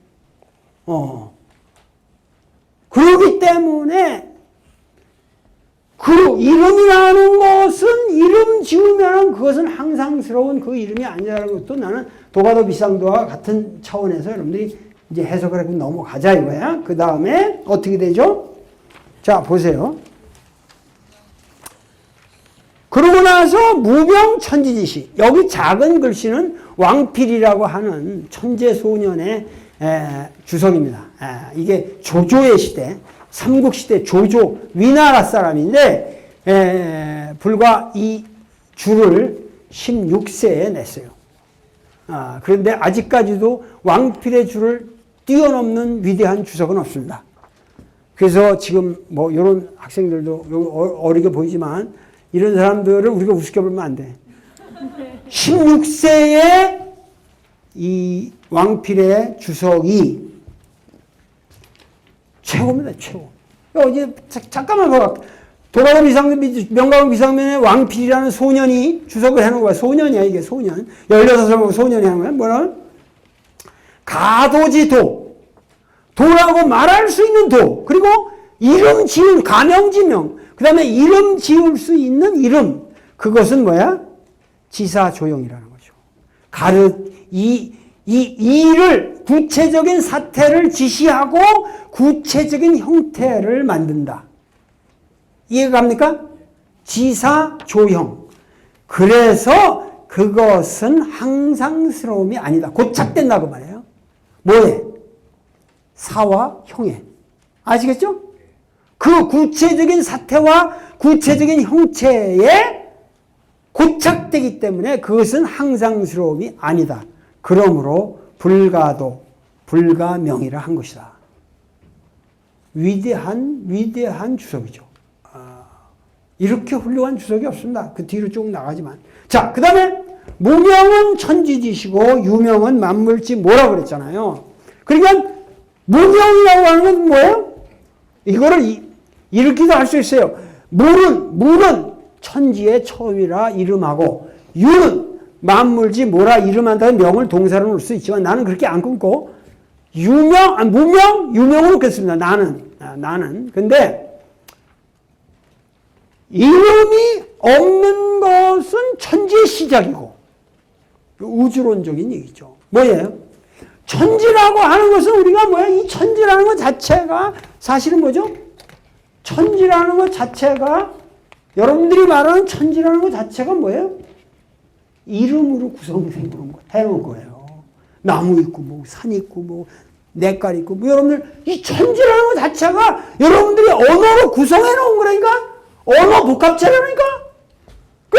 그렇기 때문에 그 이름이라는 것은 이름 지으면 그것은 항상스러운 그 이름이 아니라는 것도 나는 도가도 비상도와 같은 차원에서 여러분들이 이제 해석을 하고 넘어가자 이거야. 그 다음에 어떻게 되죠? 자 보세요. 그러고 나서 무병천지지시. 여기 작은 글씨는 왕필이라고 하는 천재소년의 주석입니다. 이게 조조의 시대, 삼국시대 조조, 위나라 사람인데 불과 이 줄을 16세에 냈어요. 그런데 아직까지도 왕필의 줄을 뛰어넘는 위대한 주석은 없습니다. 그래서 지금 뭐 이런 학생들도 어리게 보이지만 이런 사람들을 우리가 우습게 보면 안 돼. 16세에 이 왕필의 주석이 최고입니다, 최고. 이제 잠깐만 봐봐. 도가도 명가원 비상면에 왕필이라는 소년이 주석을 해놓은 거야. 소년이야, 이게 소년. 16살 보고 소년이 하는 거야. 뭐라? 가도지도. 도라고 말할 수 있는 도. 그리고 이름 지은, 가명지명. 그 다음에 이름 지을 수 있는 이름. 그것은 뭐야? 지사조용이라는 거죠. 이를 구체적인 사태를 지시하고 구체적인 형태를 만든다. 이해가 갑니까? 지사조형. 그래서 그것은 항상스러움이 아니다. 고착된다고 말해요. 뭐에? 사와 형에. 아시겠죠? 그 구체적인 사태와 구체적인 형체에 고착되기 때문에 그것은 항상스러움이 아니다. 그러므로 불가도, 불가명이라 한 것이다. 위대한 주석이죠. 이렇게 훌륭한 주석이 없습니다. 그 뒤로 쭉 나가지만. 자, 그 다음에 무명은 천지지시고 유명은 만물지 뭐라고 그랬잖아요. 그러니까 무명이라고 하는 건 뭐예요? 이거를 이렇게도 할 수 있어요. 물은 천지의 처음이라 이름하고 유는 만물지 뭐라 이름한다는 명을 동사로 놓을 수 있지만 나는 그렇게 안 끊고 무명, 유명으로 놓겠습니다. 나는. 근데 이름이 없는 것은 천지의 시작이고 우주론적인 얘기죠. 뭐예요? 천지라고 하는 것은 우리가 뭐야? 이 천지라는 것 자체가 사실은 뭐죠? 천지라는 것 자체가 여러분들이 말하는 천지라는 것 자체가 뭐예요? 이름으로 구성된 거 해놓은 거예요. 나무 있고 뭐 산 있고 뭐 냇갈 있고 뭐 여러분들 이 천지라는 것 자체가 여러분들이 언어로 구성해 놓은 거라니까. 언어 복합체라니까. 그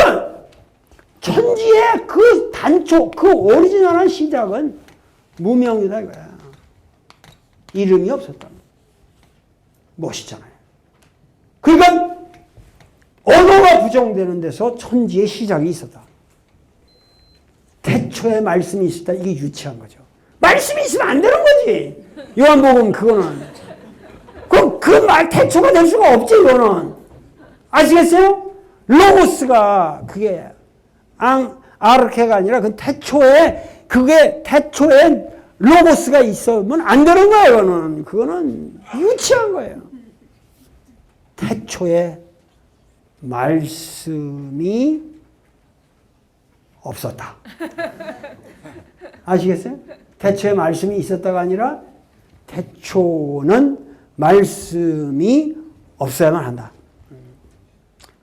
천지의 그 단초, 그 오리지널한 시작은 무명이다 이거야. 이름이 없었다. 멋있잖아요. 그러니까 언어가 부정되는 데서 천지의 시작이 있었다. 태초에 말씀이 있었다. 이게 유치한 거죠. 말씀이 있으면 안 되는 거지. 요한복음 그거는. 그 말 태초가 될 수가 없지 이거는. 아시겠어요? 로고스가 그게 아르케가 아니라 그 태초에 그게 태초에 로고스가 있으면 안 되는 거예요. 그거는 유치한 거예요. 태초에 말씀이 없었다. 아시겠어요? 태초에 말씀이 있었다가 아니라 태초는 말씀이 없어야만 한다.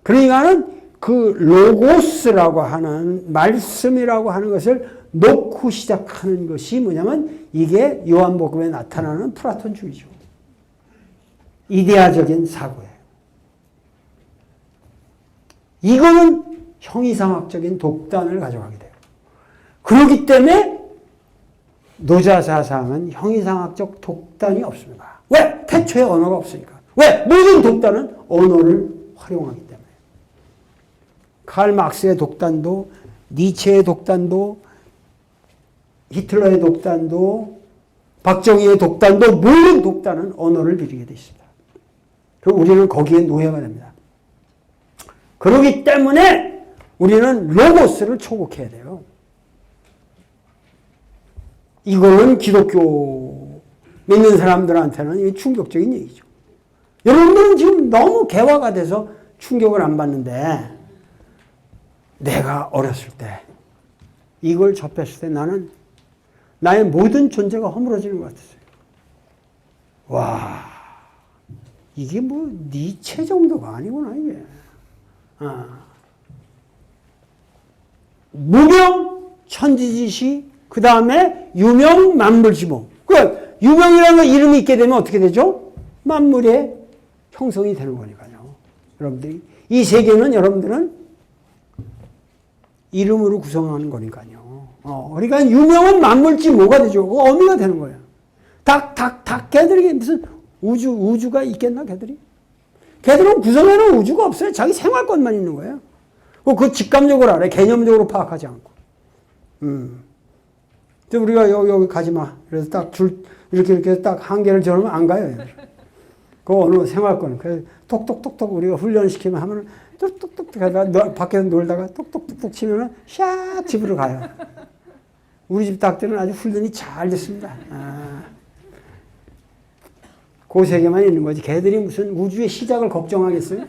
그러니까는 그 로고스라고 하는 말씀이라고 하는 것을 놓고 시작하는 것이 뭐냐면 이게 요한복음에 나타나는 플라톤주의죠. 이데아적인 사고예요. 이거는 형이상학적인 독단을 가져가게 돼요. 그렇기 때문에 노자사상은 형이상학적 독단이 없습니다. 왜? 태초에 언어가 없으니까. 왜? 모든 독단은 언어를 활용하기 때문에. 칼 막스의 독단도, 니체의 독단도, 히틀러의 독단도, 박정희의 독단도 모든 독단은 언어를 빌리게 되어 있습니다. 그리고 우리는 거기에 노예가 됩니다. 그렇기 때문에 우리는 로고스를 초국해야 돼요. 이거는 기독교 믿는 사람들한테는 충격적인 얘기죠. 여러분들은 지금 너무 개화가 돼서 충격을 안 받는데 내가 어렸을 때 이걸 접했을 때 나는 나의 모든 존재가 허물어지는 것 같았어요. 와, 이게 뭐 니체 정도가 아니구나 이게. 무명 천지지시 그 다음에 유명 만물지모. 그 유명이라는 거 이름이 있게 되면 어떻게 되죠? 만물의 형성이 되는 거니까요. 여러분들이 이 세계는 여러분들은 이름으로 구성하는 거니까요. 그러니까 유명은 만물지모가 되죠. 그 어미가 되는 거예요. 닭 개들이 무슨 우주가 있겠나 걔들이? 걔들은 구성에는 우주가 없어요. 자기 생활권만 있는 거예요. 그 직감적으로 알아요. 개념적으로 파악하지 않고. 근데 우리가 여기 가지 마. 그래서 딱 이렇게 딱 한계를 정하면 안 가요. 그 어느 생활권. 그래서 톡톡톡톡 우리가 훈련시키면 하면은 뚝뚝뚝 하다가 밖에서 놀다가 톡톡톡톡 치면은 샥 집으로 가요. 우리 집 닭들은 아주 훈련이 잘 됐습니다. 그 세계만 있는 거지. 걔들이 무슨 우주의 시작을 걱정하겠어요?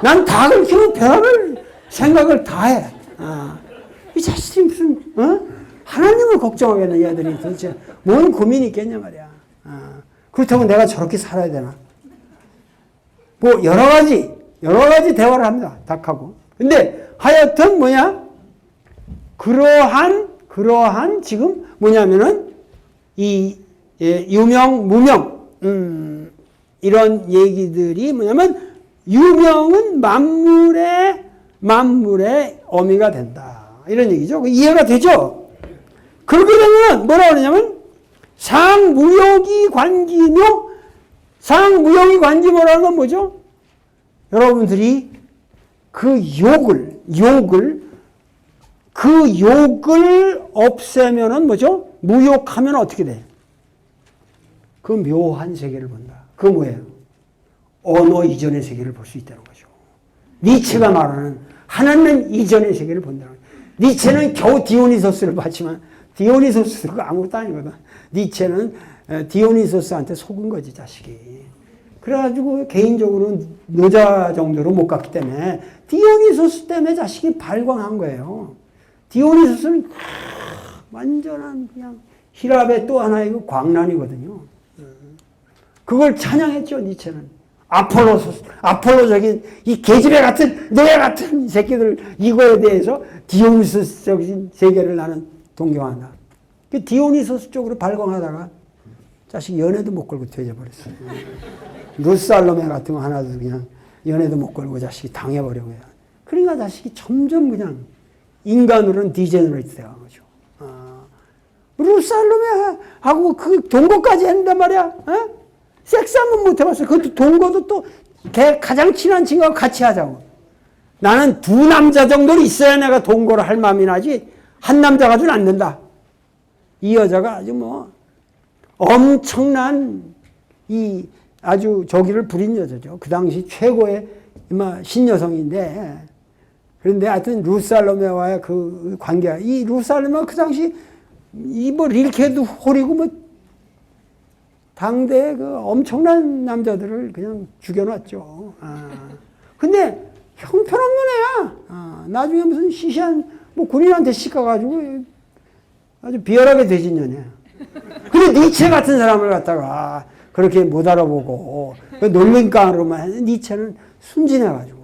난 닭을 키우면 별을 생각을 다 해. 이 자식들이 무슨, 하나님을 걱정하겠네, 얘들이 도대체. 뭔 고민이 있겠냐 말이야. 그렇다고 내가 저렇게 살아야 되나? 뭐, 여러 가지 대화를 합니다. 닭하고. 근데 하여튼 뭐냐? 그러한 지금 뭐냐면은 유명, 무명, 이런 얘기들이 뭐냐면 유명은 만물의 어미가 된다. 이런 얘기죠. 이해가 되죠? 그렇게 되면 뭐라고 그러냐면 상무역이 관기묘. 상무역이 관기묘라는 건 뭐죠? 여러분들이 그 욕을 없애면은 뭐죠? 무욕하면 어떻게 돼? 그 묘한 세계를 본다. 그건 뭐예요? 언어 이전의 세계를 볼 수 있다는 거죠. 니체가 말하는 하나님 이전의 세계를 본다는 거죠. 니체는 겨우 디오니소스를 봤지만 디오니소스가 아무것도 아니거든. 니체는 디오니소스한테 속은 거지, 자식이. 그래가지고 개인적으로 노자 정도로 못 갔기 때문에 디오니소스 때문에 자식이 발광한 거예요. 디오니소스는 완전한 그냥 힐압의 또 하나의 그 광란이거든요. 그걸 찬양했죠, 니체는. 아폴로적인 이 계집애 같은, 노예 같은 새끼들, 이거에 대해서 디오니소스적인 세계를 나는 동경한다. 그 디오니소스 쪽으로 발광하다가 자식 연애도 못 걸고 되져버렸어요. 루살로메 같은 거 하나도 그냥 연애도 못 걸고 자식이 당해버리고. 그러니까 자식이 점점 그냥 인간으로는 디제너레이트 돼간 거죠. 루살로메하고 그 동거까지 했는데 말이야. 어? 섹스 한번 못 해봤어요. 그것도 동거도 또 걔 가장 친한 친구하고 같이 하자고. 나는 두 남자 정도는 있어야 내가 동거를 할 마음이 나지 한 남자 가지고는 안 된다. 이 여자가 아주 뭐 엄청난 이 아주 저기를 부린 여자죠. 그 당시 최고의 신여성인데 그런데 하여튼 루살로메와의 그 관계가 이 루살로메가 그 당시 이 뭐 릴케도 홀이고 뭐 당대의 그 엄청난 남자들을 그냥 죽여놨죠. 근데 형편없는 애야. 나중에 무슨 시시한 뭐 군인한테 시가가지고 아주 비열하게 되진 년이야. 근데 니체 같은 사람을 갖다가 그렇게 못 알아보고 놀림감으로만 했는데 니체는 순진해가지고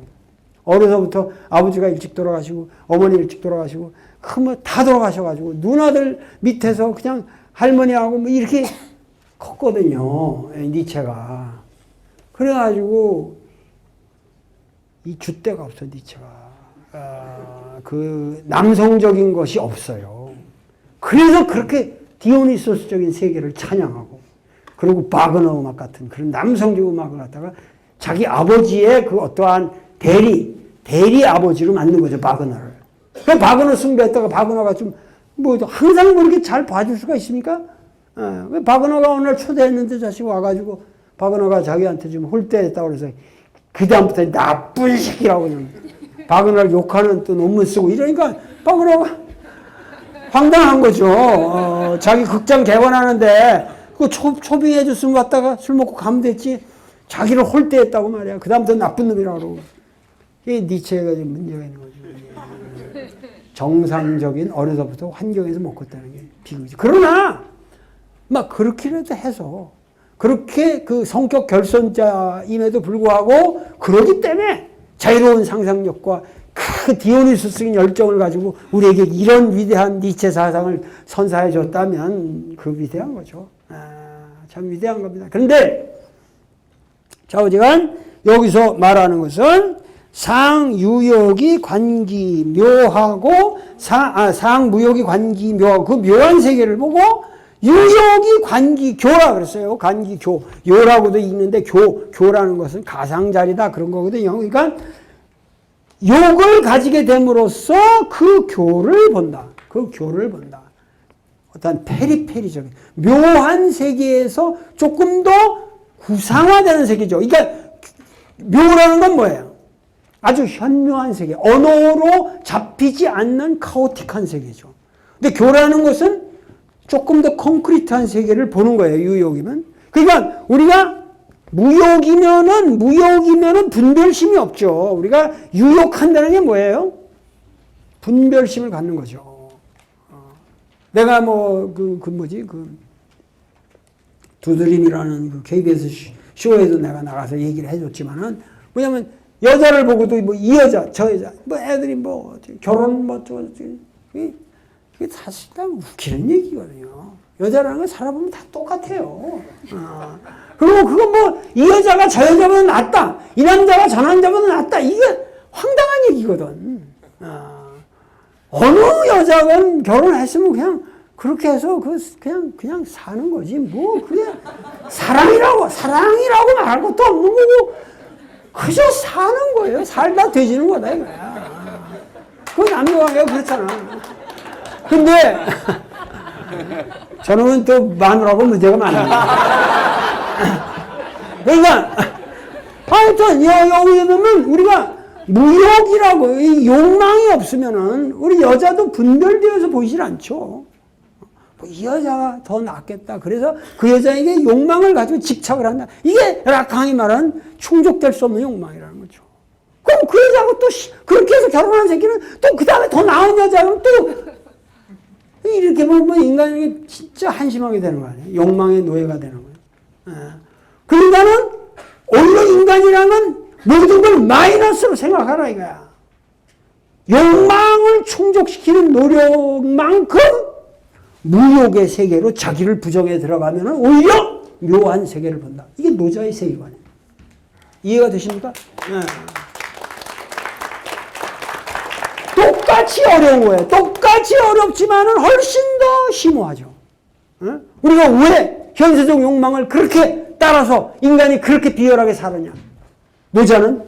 어려서부터 아버지가 일찍 돌아가시고 어머니 일찍 돌아가시고 뭐 다 돌아가셔가지고 누나들 밑에서 그냥 할머니하고 뭐 이렇게 컸거든요. 니체가. 그래가지고 이 줏대가 없어 니체가. 그 남성적인 것이 없어요. 그래서 그렇게 디오니소스적인 세계를 찬양하고 그리고 바그너 음악 같은 그런 남성적 음악을 갖다가 자기 아버지의 그 어떠한 대리 아버지로 만든 거죠. 바그너를. 그 바그너 숭배했다가 바그너가 좀 뭐 항상 그렇게 잘 봐줄 수가 있습니까? 바그너가 오늘 초대했는데 자식 와가지고 바그너가 자기한테 좀 홀대했다고 그래서 그 다음부터 나쁜 새끼라고 그냥 바그너를 욕하는 또 논문 쓰고 이러니까 바그너가 황당한 거죠. 자기 극장 개관하는데 그 초빙해 줬으면 왔다가 술 먹고 가면 됐지. 자기를 홀대했다고 말이야. 그 다음부터 나쁜 놈이라고 그러고. 이게 니체가 좀 문제가 있는 거죠. 정상적인 어려서부터 환경에서 못 컸다는 게 비극이죠. 그러나 막 그렇게라도 해서 그렇게 그 성격 결손자임에도 불구하고 그러기 때문에 자유로운 상상력과 그 디오니소스적인 열정을 가지고 우리에게 이런 위대한 니체 사상을 선사해 줬다면 그 위대한 거죠. 참 위대한 겁니다. 그런데 좌우지간 여기서 말하는 것은 상유욕이 관기묘하고 상무욕이 관기묘하고 그 묘한 세계를 보고 유욕이 관기교라 그랬어요. 관기교. 요라고도 읽는데 교라는 것은 가상자리다 그런 거거든요. 그러니까 욕을 가지게 됨으로써 그 교를 본다. 그 교를 본다. 어떤 페리페리적인 묘한 세계에서 조금 더 구상화되는 세계죠. 그러니까 묘라는 건 뭐예요? 아주 현묘한 세계, 언어로 잡히지 않는 카오틱한 세계죠. 근데 교라는 것은 조금 더 콘크리트한 세계를 보는 거예요. 유욕이면. 그러니까 우리가 무욕이면은 분별심이 없죠. 우리가 유욕한다는 게 뭐예요? 분별심을 갖는 거죠. 내가 두드림이라는 그 KBS 쇼에도 내가 나가서 얘기를 해줬지만은 뭐냐면 여자를 보고도 뭐 이 여자, 저 여자, 뭐 애들이 뭐 결혼 뭐 이게 사실 다 웃기는 얘기거든요. 여자라는 건 살아보면 다 똑같아요. 그리고 그건 뭐 이 여자가 저 여자보다 낫다, 이 남자가 저 남자보다 낫다, 이게 황당한 얘기거든. 어느 여자건 결혼했으면 그냥 그렇게 해서 그냥 사는 거지. 뭐 그게 사랑이라고 말할 것도 없는 거고. 그저 사는 거예요. 살다 돼지는 거다 이거야. 그 남녀관계가 그렇잖아. 근데 저는 또 마누라고 문제가 많아요. 그러니까 하여튼 여기 보면 우리가 무욕이라고 이 욕망이 없으면은 우리 여자도 분별되어서 보이질 않죠. 이 여자가 더 낫겠다. 그래서 그 여자에게 욕망을 가지고 집착을 한다. 이게 라캉이 말하는 충족될 수 없는 욕망이라는 거죠. 그럼 그 여자하고 또 그렇게 해서 결혼한 새끼는 또 그 다음에 더 나은 여자는 또 이렇게 보면 인간이 진짜 한심하게 되는 거 아니에요. 욕망의 노예가 되는 거예요. 그러니까는 오히려 인간이라는 모든 걸 마이너스로 생각하라 이거야. 욕망을 충족시키는 노력만큼 무욕의 세계로 자기를 부정해 들어가면 오히려 묘한 세계를 본다. 이게 노자의 세계관이에요. 이해가 되십니까? 네. 똑같이 어려운 거예요. 똑같이 어렵지만은 훨씬 더 심오하죠. 네? 우리가 왜 현세적 욕망을 그렇게 따라서 인간이 그렇게 비열하게 살았냐? 노자는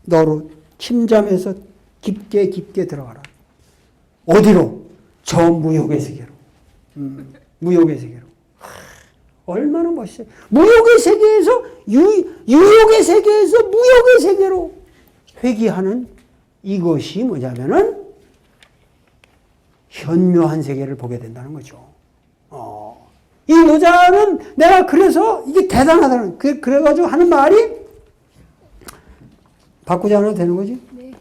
너로 침잠해서 깊게 깊게 들어가라. 어디로? 저 무욕의 세계로. 무욕의 세계로. 얼마나 멋있어요. 무욕의 세계에서 유욕의 세계에서 무욕의 세계로 회귀하는 이것이 뭐냐면은 현묘한 세계를 보게 된다는 거죠. 이 노자는 내가 그래서 이게 대단하다는 그래가지고 하는 말이 바꾸지 않아도 되는 거지? 네.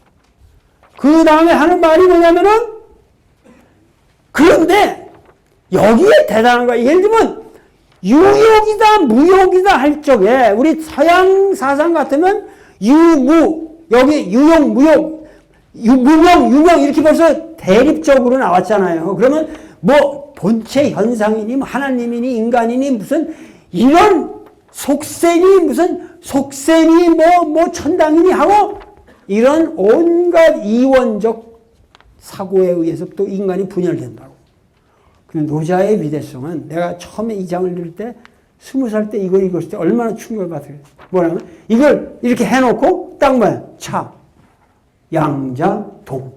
그 다음에 하는 말이 뭐냐면은 그런데 여기에 대단한 거야. 예를 들면 유욕이다 무욕이다 할 적에 우리 서양 사상 같으면 유무 여기 유욕 무욕 무명 유명 이렇게 벌써 대립적으로 나왔잖아요. 그러면 뭐 본체 현상이니 뭐 하나님이니 인간이니 무슨 이런 속세니 무슨 속세니 뭐 천당이니 하고 이런 온갖 이원적 사고에 의해서 또 인간이 분열된다고. 근데 노자의 위대성은 내가 처음에 이 장을 읽을 때 20살 때 이걸 읽었을 때 얼마나 충격을 받았어요. 뭐냐면 이걸 이렇게 해놓고 딱 뭐야? 차, 양자, 동.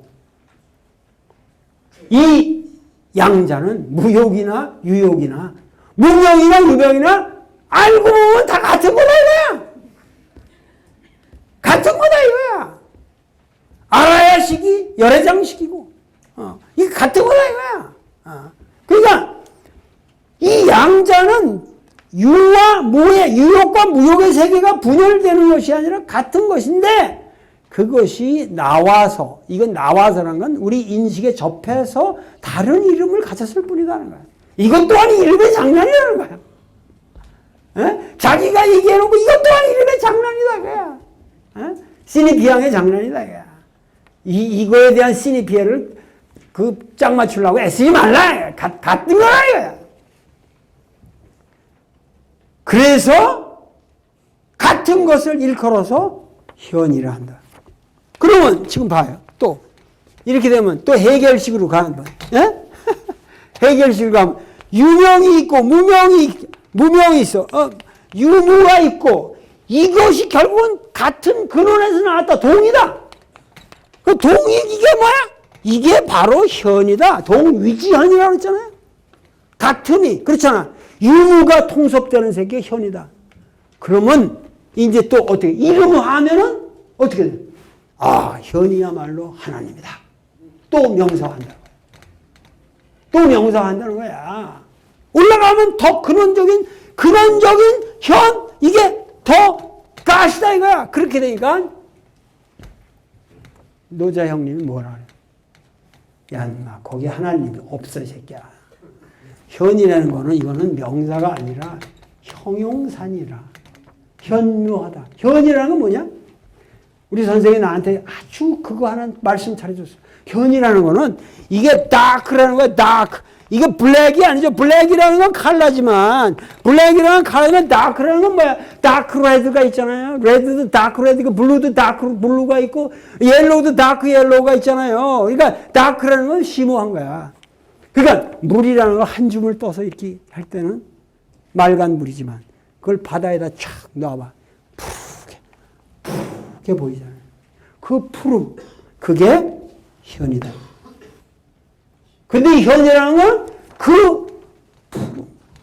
이 양자는 무욕이나 유욕이나 무명이나 유명이나 알고 보면 다 같은 거다 이거야. 같은 거다 이거야. 알아야 식이 열애장식이고 이게 같은 거다 이거야. 그러니까 이 양자는 유와 무의 유욕과 무욕의 세계가 분열되는 것이 아니라 같은 것인데 그것이 나와서 이건 나와서라는 건 우리 인식에 접해서 다른 이름을 가졌을 뿐이라는 거야. 이것 또한 이름의 장난이라는 거야. 에? 자기가 얘기해놓고 이것 또한 이름의 장난이다 그야. 시니피앙의 장난이다 그야. 이거에 대한 시니피아를 그 짝 맞추려고 애쓰지 말라. 같은 거라 이거야. 그래서 같은 것을 일컬어서 현이라 한다. 그러면 지금 봐요. 또 이렇게 되면 또 해결식으로 가는 거예요. 해결식으로 가면 유명이 있고 무명이 있어. 유무가 있고 이것이 결국은 같은 근원에서 나왔다. 동이다. 그 동이 이게 뭐야? 이게 바로 현이다. 동위지현이라고 했잖아요. 같음이 그렇잖아. 유무가 통섭되는 세계가 현이다. 그러면 이제 또 어떻게 이름화하면은 어떻게 돼? 아, 현이야말로 하나님이다. 또 명사한다는 거야. 또 명사한다는 거야. 올라가면 더 근원적인 현 이게 더 가시다 이거야. 그렇게 되니까 노자 형님이 뭐라 그래? 야, 인마 거기 하나님이 없어 이 새끼야. 현이라는 거는 이거는 명사가 아니라 형용사니라. 현묘하다. 현이라는 건 뭐냐? 우리 선생님이 나한테 아주 그거 하나 말씀 잘해줬어. 현이라는 거는 이게 다크라는 거야. 다크. 이게 블랙이 아니죠. 블랙이라는 건 컬러지만 블랙이라는 컬러는 다크라는 건 뭐야? 다크 레드가 있잖아요. 레드도 다크 레드가 블루도 다크 블루가 있고 옐로우도 다크 옐로우가 있잖아요. 그러니까 다크라는 건 심오한 거야. 그러니까 물이라는 거 한 줌을 떠서 이렇게 할 때는 맑은 물이지만 그걸 바다에다 촥 놔봐. 푸르게 보이잖아요. 그 푸름 그게 현이다. 근데 현이라는 건 그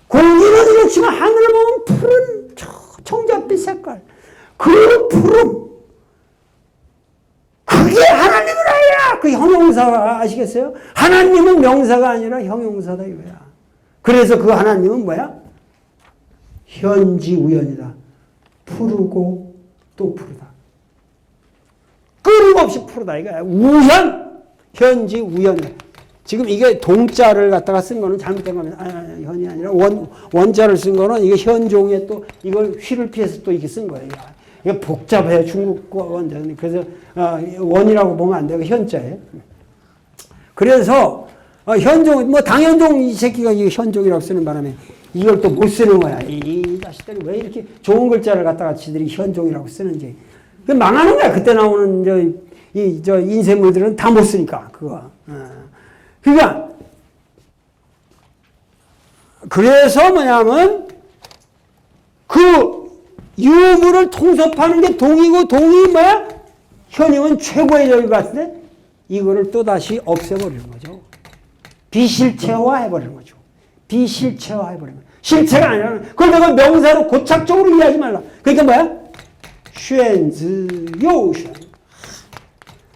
공기는 그렇지만 하늘을 보면 푸른 청자빛 색깔 그 푸름 그게 하나님은 아니라 그 형용사가 아시겠어요? 하나님은 명사가 아니라 형용사다 이거야. 그래서 그 하나님은 뭐야? 현지우연이다. 푸르고 또 푸르다. 끊임없이 푸르다 이거야. 우현 현지 우연. 지금 이게 동자를 갖다가 쓴 거는 잘못된 겁니다. 현이 아니라 원자를 쓴 거는 이게 현종에 또 이걸 휘를 피해서 또 이렇게 쓴 거예요. 이게 복잡해요. 중국 원자는. 그래서 원이라고 보면 안 되고 현자예요. 그래서 현종, 뭐 당현종 이 새끼가 이 현종이라고 쓰는 바람에 이걸 또 못 쓰는 거야. 이 자식들이 왜 이렇게 좋은 글자를 갖다가 지들이 현종이라고 쓰는지. 망하는 거야. 그때 나오는 저 인쇄물들은 다 못 쓰니까 그거. 그러니까 그래서 뭐냐면 그 유물을 통섭하는 게 동이고 동이 뭐야? 현임은 최고의 적일 것 같은데 이거를 또 다시 없애버리는 거죠. 비실체화해버리는 거죠. 비실체화해버리는 거죠. 실체가 아니라 그걸 내가 명사로 고착적으로 이해하지 말라. 그러니까 뭐야? 쉔즈 요쉔.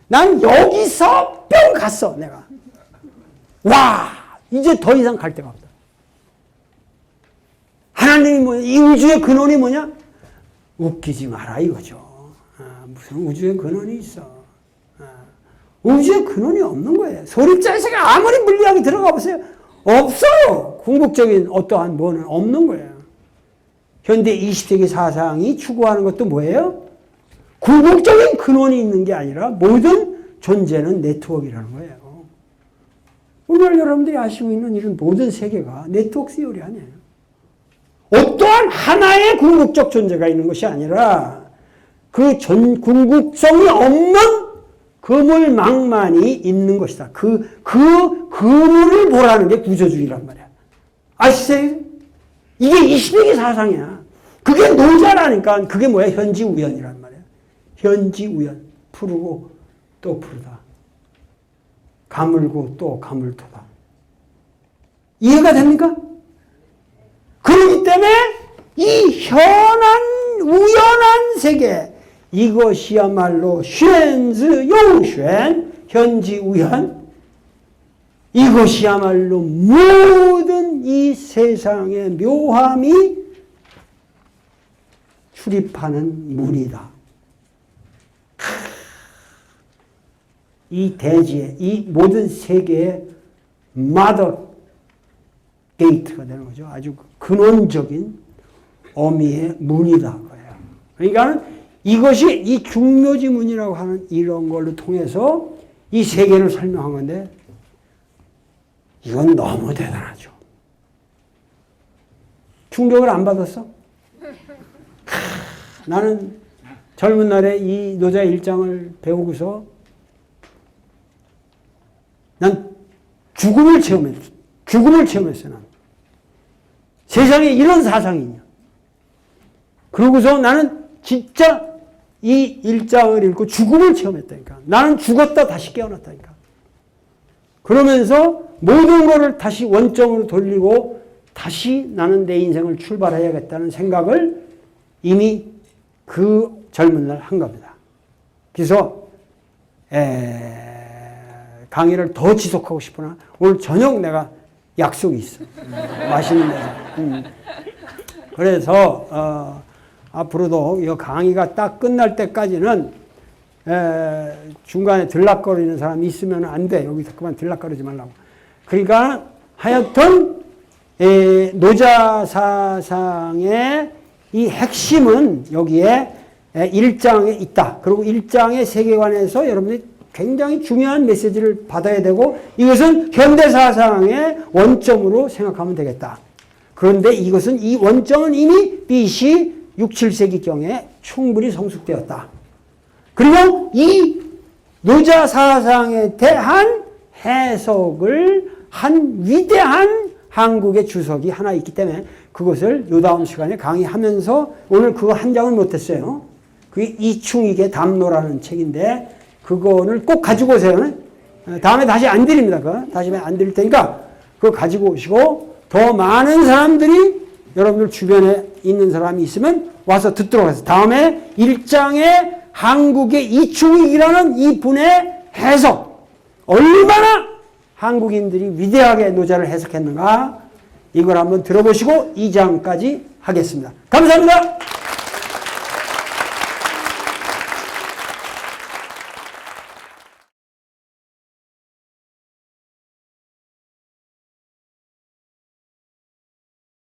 난 여기서 뿅 갔어 내가. 와 이제 더 이상 갈 데가 없다. 하나님이 뭐냐? 이 우주의 근원이 뭐냐? 웃기지 마라 이거죠. 무슨 우주의 근원이 있어. 우주의 근원이 없는 거예요. 소립자에서가 아무리 물리학이 들어가 보세요. 없어요. 궁극적인 어떠한 뭐는 없는 거예요. 현대 20세기 사상이 추구하는 것도 뭐예요? 궁극적인 근원이 있는 게 아니라 모든 존재는 네트워크라는 거예요. 오늘 여러분들이 아시고 있는 이런 모든 세계가 네트워크 시오리 아니에요. 어떠한 하나의 궁극적 존재가 있는 것이 아니라 그 궁극성이 없는 그물망만이 있는 것이다. 그 그물을 보라는 게 구조주의란 말이야. 아시세요? 이게 20세기 사상이야. 그게 노자라니까 그게 뭐야? 현지우연이란 말이야. 현지우연. 푸르고 또 푸르다. 가물고 또 가물도다. 이해가 됩니까? 그렇기 때문에 이 현한 우연한 세계 이것이야말로 쉔즈 요쉔 현지우연 이것이야말로 모든 이 세상의 묘함이 출입하는 문이다. 이 대지의 이 모든 세계의 마더 게이트가 되는 거죠. 아주 근원적인 어미의 문이다. 그러니까 이것이 이 중묘지문이라고 하는 이런 걸로 통해서 이 세계를 설명한 건데 이건 너무 대단하죠. 충격을 안 받았어? 나는 젊은 날에 이 노자의 일장을 배우고서 난 죽음을 체험했어. 죽음을 체험했어. 난. 세상에 이런 사상이 있냐. 그러고서 나는 진짜 이 일장을 읽고 죽음을 체험했다니까. 나는 죽었다 다시 깨어났다니까. 그러면서 모든 것을 다시 원점으로 돌리고 다시 나는 내 인생을 출발해야겠다는 생각을 이미 그 젊은 날 한 겁니다. 그래서 강의를 더 지속하고 싶으나 오늘 저녁 내가 약속이 있어. 맛있는 데서. 그래서 앞으로도 이 강의가 딱 끝날 때까지는 중간에 들락거리는 사람이 있으면 안 돼. 여기서 그만 들락거리지 말라고. 그러니까 하여튼 노자 사상의 이 핵심은 여기에 1장에 있다. 그리고 1장의 세계관에서 여러분들이 굉장히 중요한 메시지를 받아야 되고 이것은 현대사상의 원점으로 생각하면 되겠다. 그런데 이것은 이 원점은 이미 BC 6, 7세기경에 충분히 성숙되었다. 그리고 이 노자 사상에 대한 해석을 한 위대한 한국의 주석이 하나 있기 때문에 그것을 요 다음 시간에 강의하면서 오늘 그거 한 장은 못했어요. 그게 이충익의 담노라는 책인데 그거를 꼭 가지고 오세요. 다음에 다시 안 드립니다. 그거. 다시 안 드릴 테니까 그거 가지고 오시고 더 많은 사람들이 여러분들 주변에 있는 사람이 있으면 와서 듣도록 하세요. 다음에 1장의 한국의 이충익이라는 이 분의 해석 얼마나 한국인들이 위대하게 노자를 해석했는가 이걸 한번 들어보시고 2장까지 하겠습니다. 감사합니다.